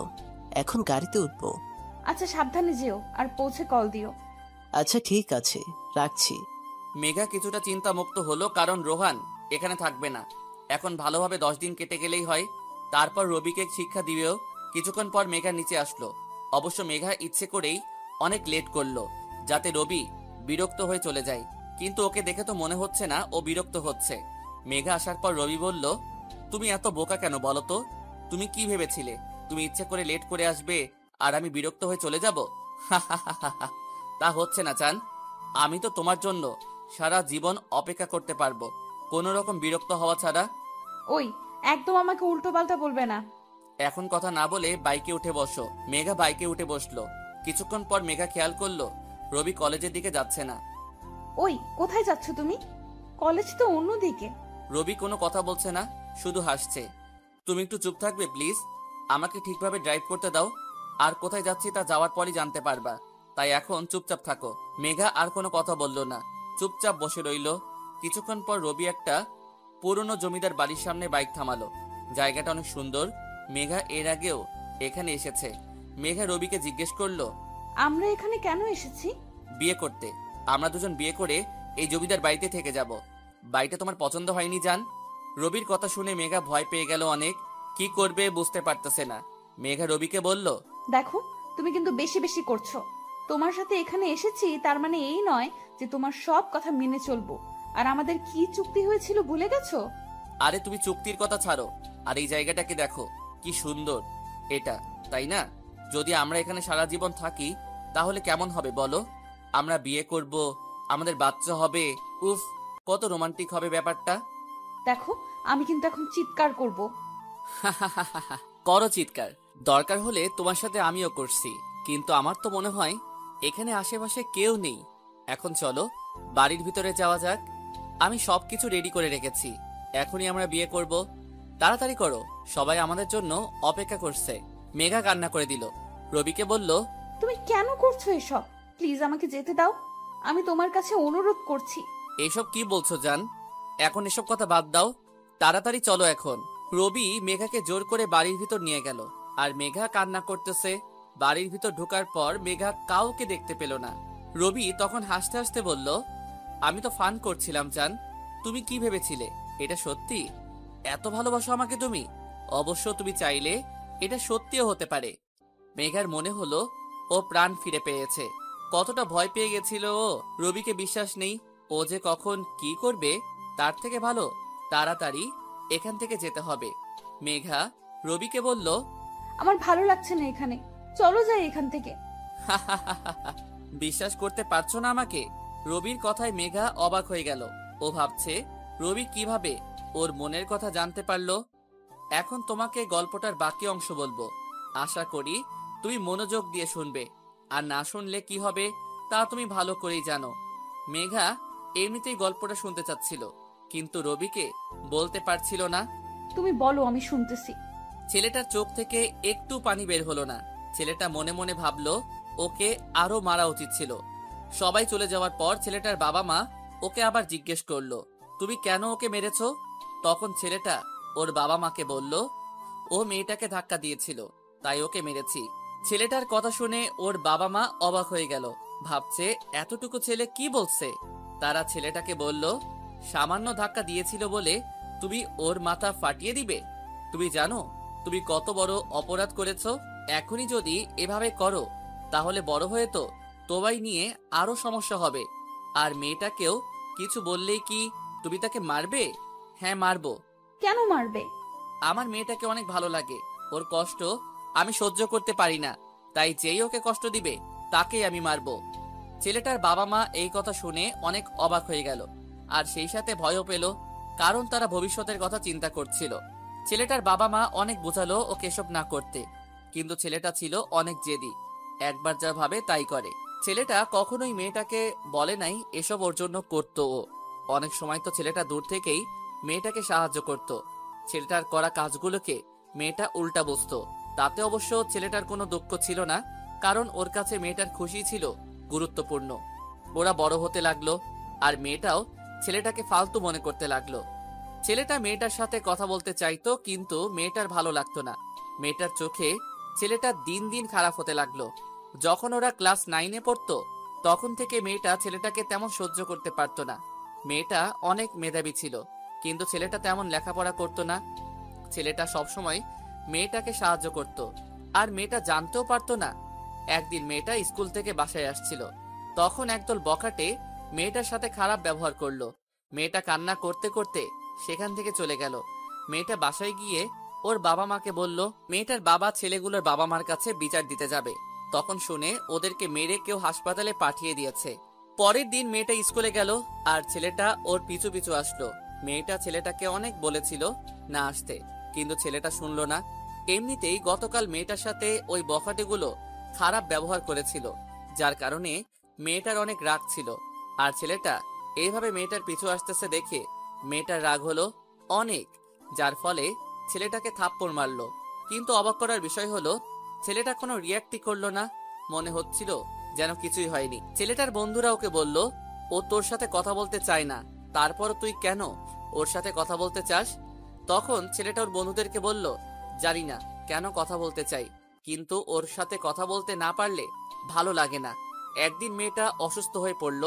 এখন গাড়িতে উঠবো। আচ্ছা, সাবধানে যেও আর পৌঁছে কল দিও। আচ্ছা ঠিক আছে, রাখছি। মেঘা কিছুটা চিন্তামুক্ত হলো, কারণ রোহান এখানে থাকবে না। এখন ভালোভাবে 10 দিন কেটে গেলেই হয়। তারপর রবিকে শিক্ষা দিবেও। কিছুক্ষণ পর মেঘা নিচে আসলো। অবশ্য মেঘা ইচ্ছে করেই অনেক লেট করলো, যাতে রবি বিরক্ত হয়ে চলে যায়। কিন্তু ওকে দেখে তো মনে হচ্ছে না ও বিরক্ত হচ্ছে। মেঘা আসার পর রবি বলল, তুমি এত বোকা কেন বলো তো? তুমি কি ভেবেছিলে তুমি ইচ্ছে করে লেট করে আসবে আর আমি বিরক্ত হয়ে চলে যাব? তা হচ্ছে না চান। আমি তো তোমার জন্য সারা জীবন অপেক্ষা করতে পারবো, কোনো রকম বিরক্ত হওয়া ছাড়া। ওই, একদম আমাকে উল্টো পাল্টা বলবে না। এখন কথা না বলে বাইকে উঠে বসো। মেঘা বাইকে উঠে বসলো। কিছুক্ষণ পর মেঘা খেয়াল করলো রবি কলেজের দিকে যাচ্ছে না। ওই, কোথায় যাচ্ছ তুমি? কলেজ তো অন্যদিকে। রবি কোনো কথা বলছে না, শুধু হাসছে। তুমি একটু চুপ থাকবে প্লিজ? আমাকে ঠিকভাবে ড্রাইভ করতে দাও। আর কোথায় যাচ্ছি তা যাওয়ার পরই জানতে পারবা, তাই এখন চুপচাপ থাকো। মেঘা আর কোনো কথা বলল না, চুপচাপ বসে রইল। কিছুক্ষণ পর রবি একটা পুরনো জমিদার বাড়ির সামনে বাইক থামালো। জায়গাটা অনেক সুন্দর। মেঘা এর আগেও এখানে এসেছে। মেঘা রবিকে জিজ্ঞেস করলো, আমরা এখানে কেন এসেছি? বিয়ে করতে। আমরা দুজন বিয়ে করে এই জমিদার বাড়িতে থেকে যাব। বাড়িটা তোমার পছন্দ হয়নি জান? রবির কথা শুনে মেঘা ভয় পেয়ে গেল অনেক। কি করবে বুঝতে পারতেছে না। মেঘা রবিকে বলল, দেখো, তুমি কিন্তু বেশি বেশি করছো। তোমার সাথে এখানে এসেছি তার মানে এই নয় যে তোমার সব কথা মেনে চলবো। আর আমাদের কি চুক্তি হয়েছিল ভুলে গেছো? আরে তুমি চুক্তির কথা ছাড়ো, আর এই জায়গাটাকে দেখো কি সুন্দর এটা, তাই না? যদি আমরা এখানে সারা জীবন থাকি তাহলে কেমন হবে বলো? আমরা বিয়ে করব, আমাদের বাচ্চা হবে। উফ, কত রোমান্টিক হবে ব্যাপারটা। দেখো, আমি কিন্তু এখন চিৎকার করব। করো চিৎকার, দরকার হলে তোমার সাথে আমিও করছি। কিন্তু আমার তো মনে হয় এখানে আশেপাশে কেউ নেই। এখন চলো বাড়ির ভিতরে যাওয়া যাক। আমি সবকিছু রেডি করে রেখেছি, এখনই আমরা বিয়ে করব। তাড়াতাড়ি করো, সবাই আমাদের জন্য অপেক্ষা করছে। মেঘা কান্না করে দিল। রবিকে বলল, তুমি কেন করছো এসব? প্লিজ আমাকে যেতে দাও, আমি তোমার কাছে অনুরোধ করছি। এসব কি বলছো জান? এখন এসব কথা বাদ দাও, তাড়াতাড়ি চলো এখন। রবি মেঘাকে জোর করে বাড়ির ভিতর নিয়ে গেল, আর মেঘা কান্না করতেছে। বাড়ির ভিতর ঢোকার পর মেঘা কাউকে দেখতে পেল না। রবি তখন হাসতে হাসতে বলল, আমি তো ফান করছিলাম জান। তুমি কি ভেবেছিলে এটা সত্যি? এত ভালোবাসো আমাকে তুমি? অবশ্য তুমি চাইলে এটা সত্যিও হতে পারে। মেঘার মনে হলো ও প্রাণ ফিরে পেয়েছে। কতটা ভয় পেয়ে গেছিল ও। রবিকে বিশ্বাস নেই, ও যে কখন কি করবে। তার থেকে ভালো তাড়াতাড়ি এখান থেকে যেতে হবে। মেঘা রবিকে বলল, আমার ভালো লাগছে না এখানে, চলো যাই এখান থেকে। বিশ্বাস করতে পারছো না আমাকে? রবির কথায় মেঘা অবাক হয়ে গেল। ও ভাবছে রবি কিভাবে ওর মনের কথা জানতে পারলো। এখন তোমাকে গল্পটার বাকি অংশ বলবো, আশা করি তুমি মনোযোগ দিয়ে শুনবে। আর না শুনলে কি হবে তা তুমি ভালো করেই জানো। মেঘা এমনিতেই গল্পটা শুনতে চাচ্ছিল, কিন্তু রবিকে বলতে পারছিল না। তুমি বলো, আমি শুনতেছি। ছেলেটার চোখ থেকে একটু পানি বের হলো না। ছেলেটা মনে মনে ভাবলো ওকে আরো মারা উচিত ছিল। সবাই চলে যাওয়ার পর ছেলেটার বাবা মা ওকে আবার জিজ্ঞেস করলো, তুমি কেন ওকে মেরেছো? তখন ছেলেটা ওর বাবা মাকে বলল, ও মেয়েটাকে ধাক্কা দিয়েছিল, তাই ওকে মেরেছি। ছেলেটার কথা শুনে ওর বাবা মা অবাক হয়ে গেল, ভাবছে এতটুকু ছেলে কি বলছে। তারা ছেলেটাকে বলল, সামান্য ধাক্কা দিয়েছিল বলে তুমি ওর মাথা ফাটিয়ে দিবে? তুমি জানো তুমি কত বড় অপরাধ করেছো? এখনই যদি এভাবে করো তাহলে বড় হয়ে তো তোমায় নিয়ে আরো সমস্যা হবে। আর মেয়েটাকেও কিছু বললেই কি তুমি তাকে মারবে? হ্যাঁ মারবো। কেন মারবে? আমার মেয়েটাকে অনেক ভালো লাগে, ওর কষ্ট আমি সহ্য করতে পারি না, তাই যেই ওকে কষ্ট দিবে তাকেই আমি মারবো। ছেলেটার বাবা মা এই কথা শুনে অনেক অবাক হয়ে গেল, আর সেই সাথে ভয়ও পেল, কারণ তারা ভবিষ্যতের কথা চিন্তা করছিল। ছেলেটার বাবা মা অনেক বোঝালো ওকে এসব না করতে, কিন্তু ছেলেটা ছিল অনেক জেদি, একবার যা ভাবে তাই করে। ছেলেটা কখনোই মেয়েটাকে বলে নাই এসব ওর জন্য করতো ও। অনেক সময় তো ছেলেটা দূর থেকেই মেয়েটাকে সাহায্য করত। ছেলেটার করা কাজগুলোকে মেয়েটা উল্টা বুঝতো। তাতে অবশ্য ছেলেটার কোনো দুঃখ ছিল না, কারণ ওর কাছে মেয়েটার খুশি ছিল গুরুত্বপূর্ণ। ওরা বড় হতে লাগলো, আর মেয়েটাও ছেলেটাকে ফালতু মনে করতে লাগলো। ছেলেটা মেয়েটার সাথে কথা বলতে চাইতো, কিন্তু মেয়েটার ভালো লাগতো না। মেয়েটার চোখে ছেলেটা দিন দিন খারাপ হতে লাগলো। যখন ওরা ক্লাস 9-এ পড়তো তখন থেকে মেয়েটা ছেলেটাকে তেমন সহ্য করতে পারতো না। মেয়েটা অনেক মেধাবী ছিল, কিন্তু ছেলেটা তেমন লেখাপড়া করতো না। ছেলেটা সবসময় মেয়েটাকে সাহায্য করত, আর মেয়েটা জানতেও পারতো না। একদিন মেয়েটা স্কুল থেকে বাসায় আসছিল, তখন একদল বখাটে মেয়েটার সাথে খারাপ ব্যবহার করলো। মেয়েটা কান্না করতে করতে সেখান থেকে চলে গেল। মেয়েটা বাসায় গিয়ে ওর বাবা মাকে বলল, মেয়েটার বাবা ছেলেগুলোর বাবা মার কাছে বিচার দিতে যাবে। তখন শুনে ওদেরকে মেরে কেউ হাসপাতালে পাঠিয়ে দিয়েছে। পরের দিন মেয়েটা স্কুলে গেল, আর ছেলেটা ওর পিছু পিছু আসলো। মেয়েটা ছেলেটাকে অনেক বলেছিল না আসতে, কিন্তু ছেলেটা শুনলো না। এমনিতেই গতকাল মেয়েটার সাথে ওই বখাটেগুলো খারাপ ব্যবহার করেছিল, যার কারণে মেয়েটার অনেক রাগ ছিল। আর ছেলেটা এইভাবে মেয়েটার পিছু আসতেছে দেখে মেয়েটার রাগ হলো অনেক, যার ফলে ছেলেটাকে থাপ্পড় মারলো। কিন্তু অবাক করার বিষয় হলো ছেলেটা কোনো রিয়াক্টই করলো না, মনে হচ্ছিল যেন কিছুই হয়নি। ছেলেটার বন্ধুরা ওকে বলল, ও তোর সাথে কথা বলতে চায় না, তারপর তুই কেন ওর সাথে কথা বলতে চাস? তখন ছেলেটা ওর বন্ধুদেরকে বলল, জানি না কেন কথা বলতে চাই, কিন্তু ওর সাথে কথা বলতে না পারলে ভালো লাগে না। একদিন মেয়েটা অসুস্থ হয়ে পড়ল,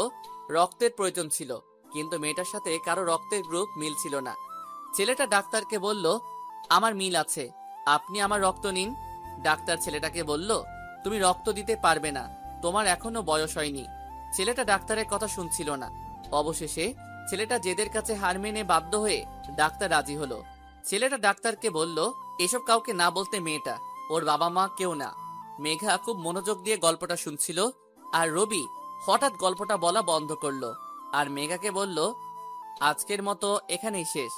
রক্তের প্রয়োজন ছিল, কিন্তু মেয়েটার সাথে কারো রক্তের গ্রুপ মিল ছিল না। ছেলেটা ডাক্তারকে বলল, আমার মিল আছে, আপনি আমার রক্ত নিন। ডাক্তার ছেলেটাকে বলল, তুমি রক্ত দিতে পারবে না, তোমার এখনো বয়স হয়নি। ছেলেটা ডাক্তারের কথা শুনছিল না। অবশেষে ছেলেটা জেদের কাছে হার মেনে বাধ্য হয়ে ডাক্তার রাজি হলো। ছেলেটা ডাক্তারকে বলল, এসব কাউকে না বলতে, মেয়েটা, ওর বাবা মা কেউ না। মেঘা খুব মনোযোগ দিয়ে গল্পটা শুনছিল, আর রবি হঠাৎ গল্পটা বলা বন্ধ করলো আর মেঘাকে বলল, আজকের মতো এখানেই শেষ।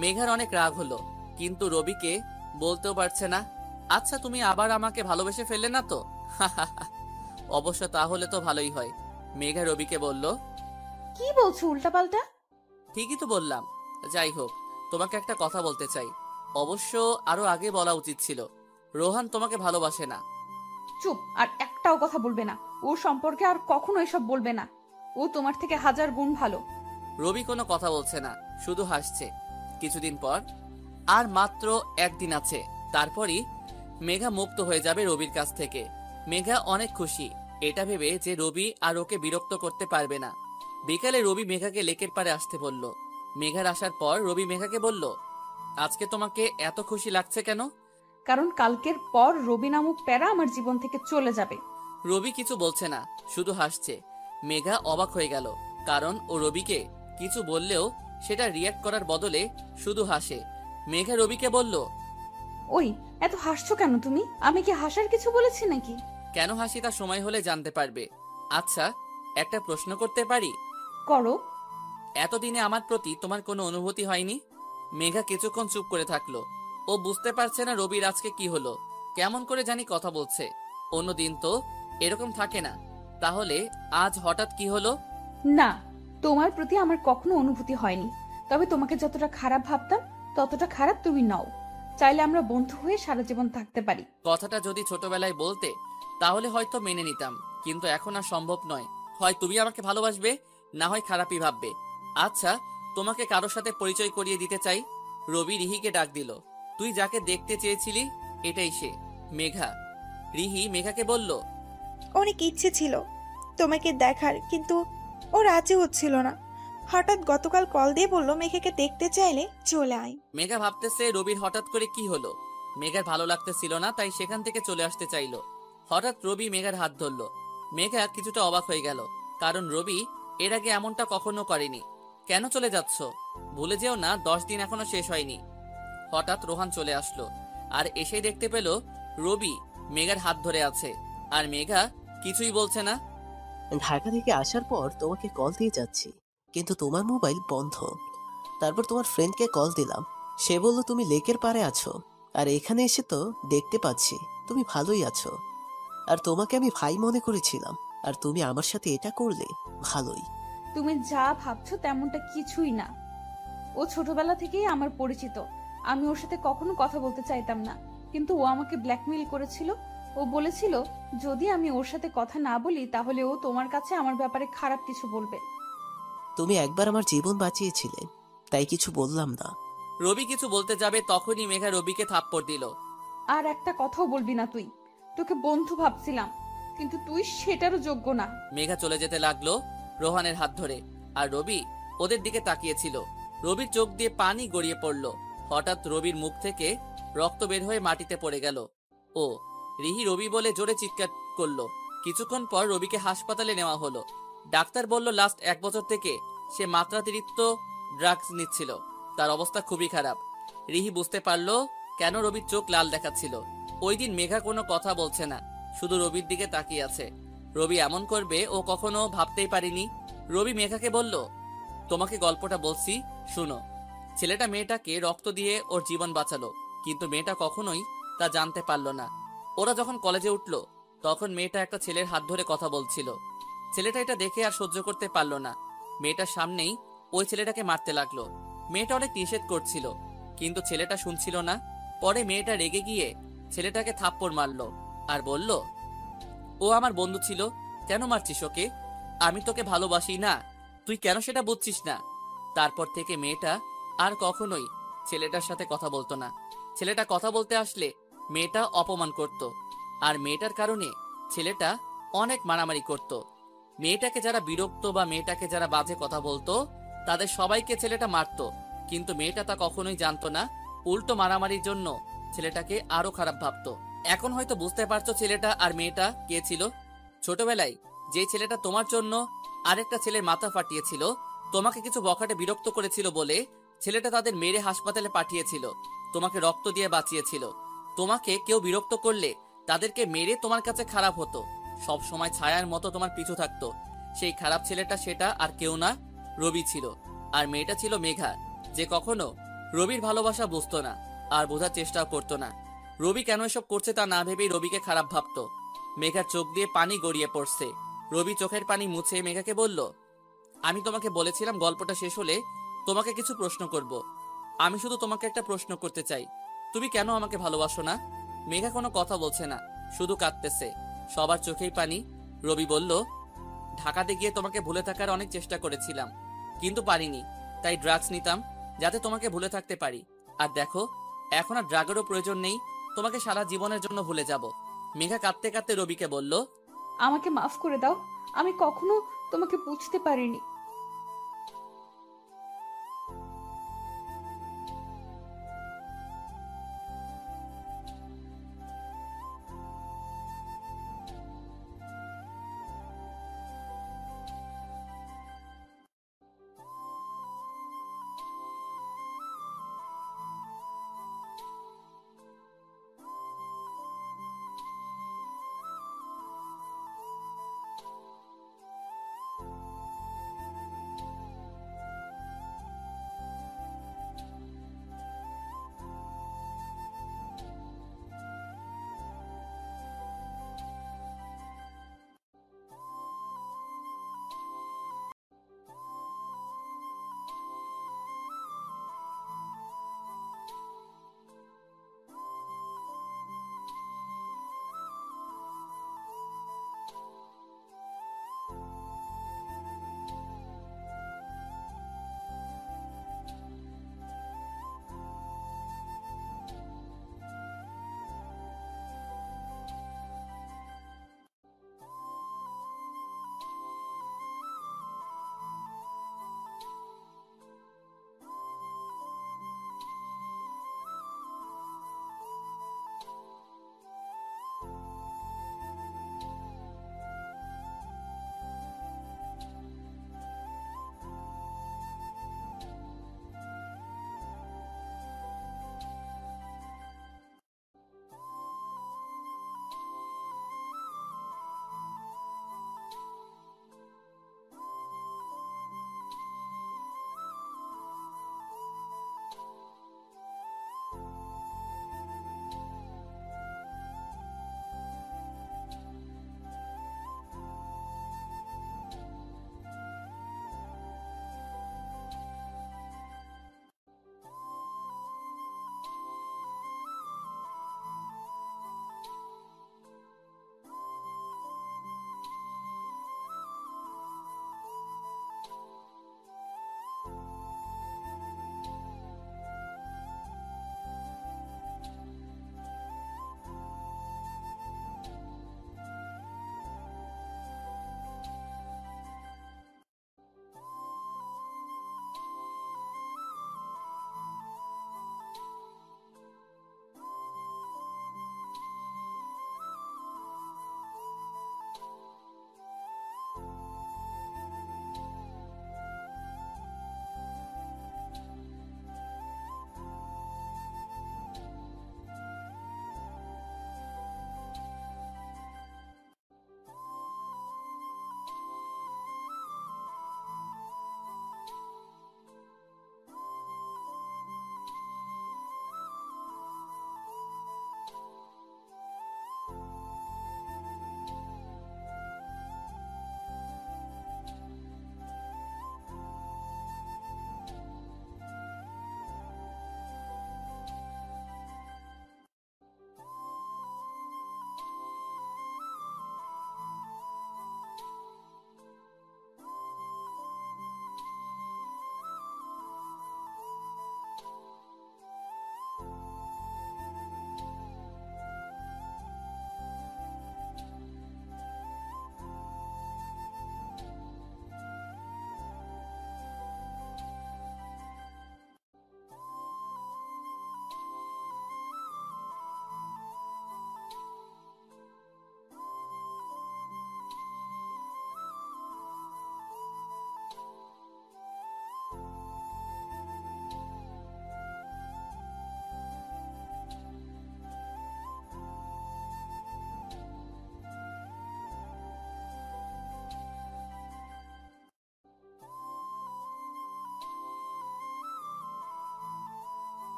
মেঘার অনেক রাগ হলো, কিন্তু রবিকে বলতেও পারছে না। আচ্ছা, তুমি আবার আমাকে ভালোবেসে ফেললে না তো? অবশ্য তাহলে তো ভালোই হয়। মেঘা রবিকে বলল, কি বলছো উল্টাপাল্টা? ঠিকই তো বললাম। যাই হোক, তোমাকে একটা কথা বলতে চাই, অবশ্য আরো আগে বলা উচিত ছিল। রোহান তোমাকে ভালোবাসে না। চুপ, আর একটাও কথা বলবে না ওর সম্পর্কে, আর কখনো এসব বলবে না। ও তোমার থেকে 1000 গুণ ভালো। রবি কোনো কথা বলছে না, শুধু হাসছে। কিছুদিন পর, আর মাত্র একদিন আছে, তারপরই মেঘা মুক্ত হয়ে যাবে রবির কাছ থেকে। মেঘা অনেক খুশি, এটা ভেবে যে রবি আর ওকে বিরক্ত করতে পারবে না। বিকালে রবি মেঘাকে লেকের পাড়ে আসতে বলল। মেঘার আসার পর রবি মেঘাকে বলল, আজকে তোমাকে এত খুশি লাগছে কেন? কারণ কালকের পর রবি নামক প্যারা আমার জীবন থেকে চলে যাবে। রবি কিছু বলছে না, শুধু হাসছে। মেঘা অবাক হয়ে গেল, কারণ ও রবিকে কিছু বললেও সেটা রিয়াক্ট করার বদলে শুধু হাসে। মেঘা রবিকে বলল, ওই, এত হাসছো কেন তুমি? আমি কি হাসার কিছু বলেছি নাকি? কেন হাসি তা সময় হলে জানতে পারবে। আচ্ছা, একটা প্রশ্ন করতে পারি? করো। এতদিনে আমার প্রতি তোমার কোনো অনুভূতি হয়নি? মেঘা কিছুক্ষণ চুপ করে থাকলো। ও বুঝতে পারছে না রবির আজকে কি হলো, কেমন করে জানি কথা বলছে। অন্যদিন তো এরকম থাকে না, তাহলে আজ হঠাৎ কি হলো? না, তোমার প্রতি আমার কখনো অনুভূতি হয়নি। তবে তোমাকে যতটা খারাপ ভাবতাম ততটা খারাপ তুমি নও। চাইলে আমরা বন্ধু হয়ে সারা জীবন থাকতে পারি। কথাটা যদি ছোটবেলায় বলতে তাহলে হয়তো মেনে নিতাম, কিন্তু এখন আর সম্ভব নয়। হয় তুমি আমাকে ভালোবাসবে, না হয় খারাপই ভাববে। আচ্ছা, তোমাকে কারোর সাথে পরিচয় করিয়ে দিতে চাই। রবি রিহিকে ডাক দিল। তুই যাকে দেখতে চেয়েছিলি এটাই সে, মেঘা। রিহি মেঘাকে বলল, অনেক ইচ্ছে ছিল তোমাকে দেখার, কিন্তু ও রাজি হচ্ছিল না। হঠাৎ গতকাল কল দিয়ে বললো মেঘাকে দেখতে চাইলে চলে আয়। মেঘা ভাবতেছে রবির হঠাৎ করে কি হলো। মেঘার ভালো লাগতেছিল না, তাই সেখান থেকে চলে আসতে চাইলো। হঠাৎ রবি মেঘার হাত ধরলো। মেঘা কিছুটা অবাক হয়ে গেল, কারণ রবি এর আগে এমনটা কখনো করেনি। কেন চলে যাচ্ছ? ভুলে যেও না 10 দিন এখনো শেষ হয়নি। হঠাৎ রোহান চলে আসলো, আর এসেই দেখতে পেল রবি মেঘার হাত ধরে আছে, আর মেঘা কিছুই বলছে না। ঢাকা থেকে আসার পর তোমাকে কল দিয়ে যাচ্ছি, কিন্তু তোমার মোবাইল বন্ধ। তারপর তোমার ফ্রেন্ডকে কল দিলাম, সে বলল তুমি লেকের পাড়ে আছো, আর এখানে এসে তো দেখতে পাচ্ছি তুমি ভালোই আছো। আর তোমাকে আমি ভাই মনে করেছিলাম, আর তুমি আমার সাথে এটা করলে। ভালোই। তুমি যা ভাবছো তেমনটা কিছুই না। ও ছোটবেলা থেকেই আমার পরিচিত। আমি ওর সাথে কখনো কথা বলতে চাইতাম না, কিন্তু ও আমাকে ব্ল্যাকমেইল করেছিল। ও বলেছিল যদি আমি ওর সাথে কথা না বলি তাহলে ও তোমার কাছে আমার ব্যাপারে খারাপ কিছু বলবে। তুমি একবার আমার জীবন বাঁচিয়েছিলে, তাই কিছু বললাম না। রবি কিছু বলতে যাবে, তখনই মেঘা রবিকে থাপ্পড় দিল। আর একটা কথাও বলবি না তুই। তোকে বন্ধু ভাবছিলাম, কিন্তু তুই সেটারও যোগ্য না। মেঘা চলে যেতে লাগলো রোহানের হাত ধরে, আর রবি ওদের দিকে তাকিয়েছিল। রবির চোখ দিয়ে পানি গড়িয়ে পড়ল। হঠাৎ রবির মুখ থেকে রক্ত বের হয়ে মাটিতে পড়ে গেল। ও রিহি রবি বলে জোরে চিৎকার করলো। কিছুক্ষণ পর রবিকে হাসপাতালে নেওয়া হলো। ডাক্তার বলল লাস্ট 1 বছর থেকে সে মাত্রাতিরিক্ত ড্রাগস নিচ্ছিল, তার অবস্থা খুবই খারাপ। রিহি বুঝতে পারলো কেন রবির চোখ লাল দেখাচ্ছিল। ওই দিন মেঘা কোনো কথা বলছে না, শুধু রবির দিকে তাকিয়ে আছে। রবি এমন করবে ও কখনো ভাবতেই পারিনি। রবি মেঘাকে বলল, তোমাকে গল্পটা বলছি, শুনো। ছেলেটা মেয়েটাকে রক্ত দিয়ে ওর জীবন বাঁচালো, কিন্তু মেয়েটা কখনোই তা জানতে পারলো না। ওরা যখন কলেজে উঠলো তখন মেয়েটা একটা ছেলের হাত ধরে কথা বলছিল। ছেলেটা এটা দেখে আর সহ্য করতে পারলো না। মেয়েটার সামনেই ওই ছেলেটাকে মারতে লাগলো। মেয়েটা অনেক নিষেধ করছিল, কিন্তু ছেলেটা শুনছিল না। পরে মেয়েটা রেগে গিয়ে ছেলেটাকে থাপ্পড় মারলো আর বলল, ও আমার বন্ধু ছিল, কেন মারছিস ওকে? আমি তোকে ভালোবাসি না, তুই কেন সেটা বুঝছিস না? তারপর থেকে মেয়েটা আর কখনোই ছেলেটার সাথে কথা বলতো না। ছেলেটা কথা বলতে আসলে মেয়েটা অপমান করত, আর মেয়েটার কারণে ছেলেটা অনেক মারামারি করত। মেয়েটাকে যারা বিরক্ত বা মেয়েটাকে যারা বাজে কথা বলতো তাদের সবাইকে ছেলেটা মারতো, কিন্তু মেয়েটা তা কখনোই জানতো না। উল্টো মারামারির জন্য ছেলেটাকে আরো খারাপ ভাবতো। এখন হয়তো বুঝতে পারছো ছেলেটা আর মেয়েটা কে ছিল। ছোটবেলায় যে ছেলেটা তোমার জন্য আরেকটা ছেলের মাথা ফাটিয়েছিল, তোমাকে কিছু বখাটে বিরক্ত করেছিল বলে ছেলেটা তাদের মেরে হাসপাতালে পাঠিয়েছিল, তোমাকে রক্ত দিয়ে বাঁচিয়েছিল। তোমাকে কেউ বিরক্ত করলে তাদেরকে মেরে তোমার কাছে খারাপ হতো, সব সময় ছায়ার মতো তোমার পিছু থাকতো। সেই খারাপ ছেলেটা সেটা আর কেউ না, রবি ছিল। আর মেয়েটা ছিল মেঘা, যে কখনো রবির ভালোবাসা বুঝতো না আর বোঝার চেষ্টাও করতো না। রবি কেন এসব করছে তা না ভেবেই রবিকে খারাপ ভাবতো। মেঘার চোখ দিয়ে পানি গড়িয়ে পড়ছে। রবি চোখের পানি মুছে মেঘাকে বলল, আমি তোমাকে বলেছিলাম গল্পটা শেষ হলে তোমাকে কিছু প্রশ্ন করব। আমি শুধু তোমাকে একটা প্রশ্ন করতে চাই, তুমি কেন আমাকে ভালোবাসো না? মেঘা কোনো কথা বলছে না, শুধু কাঁদতেছে, সবার চোখেই পানি। রবি বলল, ঢাকাতে গিয়ে তোমাকে ভুলে থাকার অনেক চেষ্টা করেছিলাম, কিন্তু পারিনি, তাই ড্রাগস নিতাম যাতে তোমাকে ভুলে থাকতে পারি। আর দেখো, এখন আর ড্রাগেরও প্রয়োজন নেই, তোমাকে সারা জীবনের জন্য ভুলে যাব। মেঘা কাঁদতে কাঁদতে রবিকে বলল, আমাকে মাফ করে দাও, আমি কখনো তোমাকে বুঝতে পারিনি।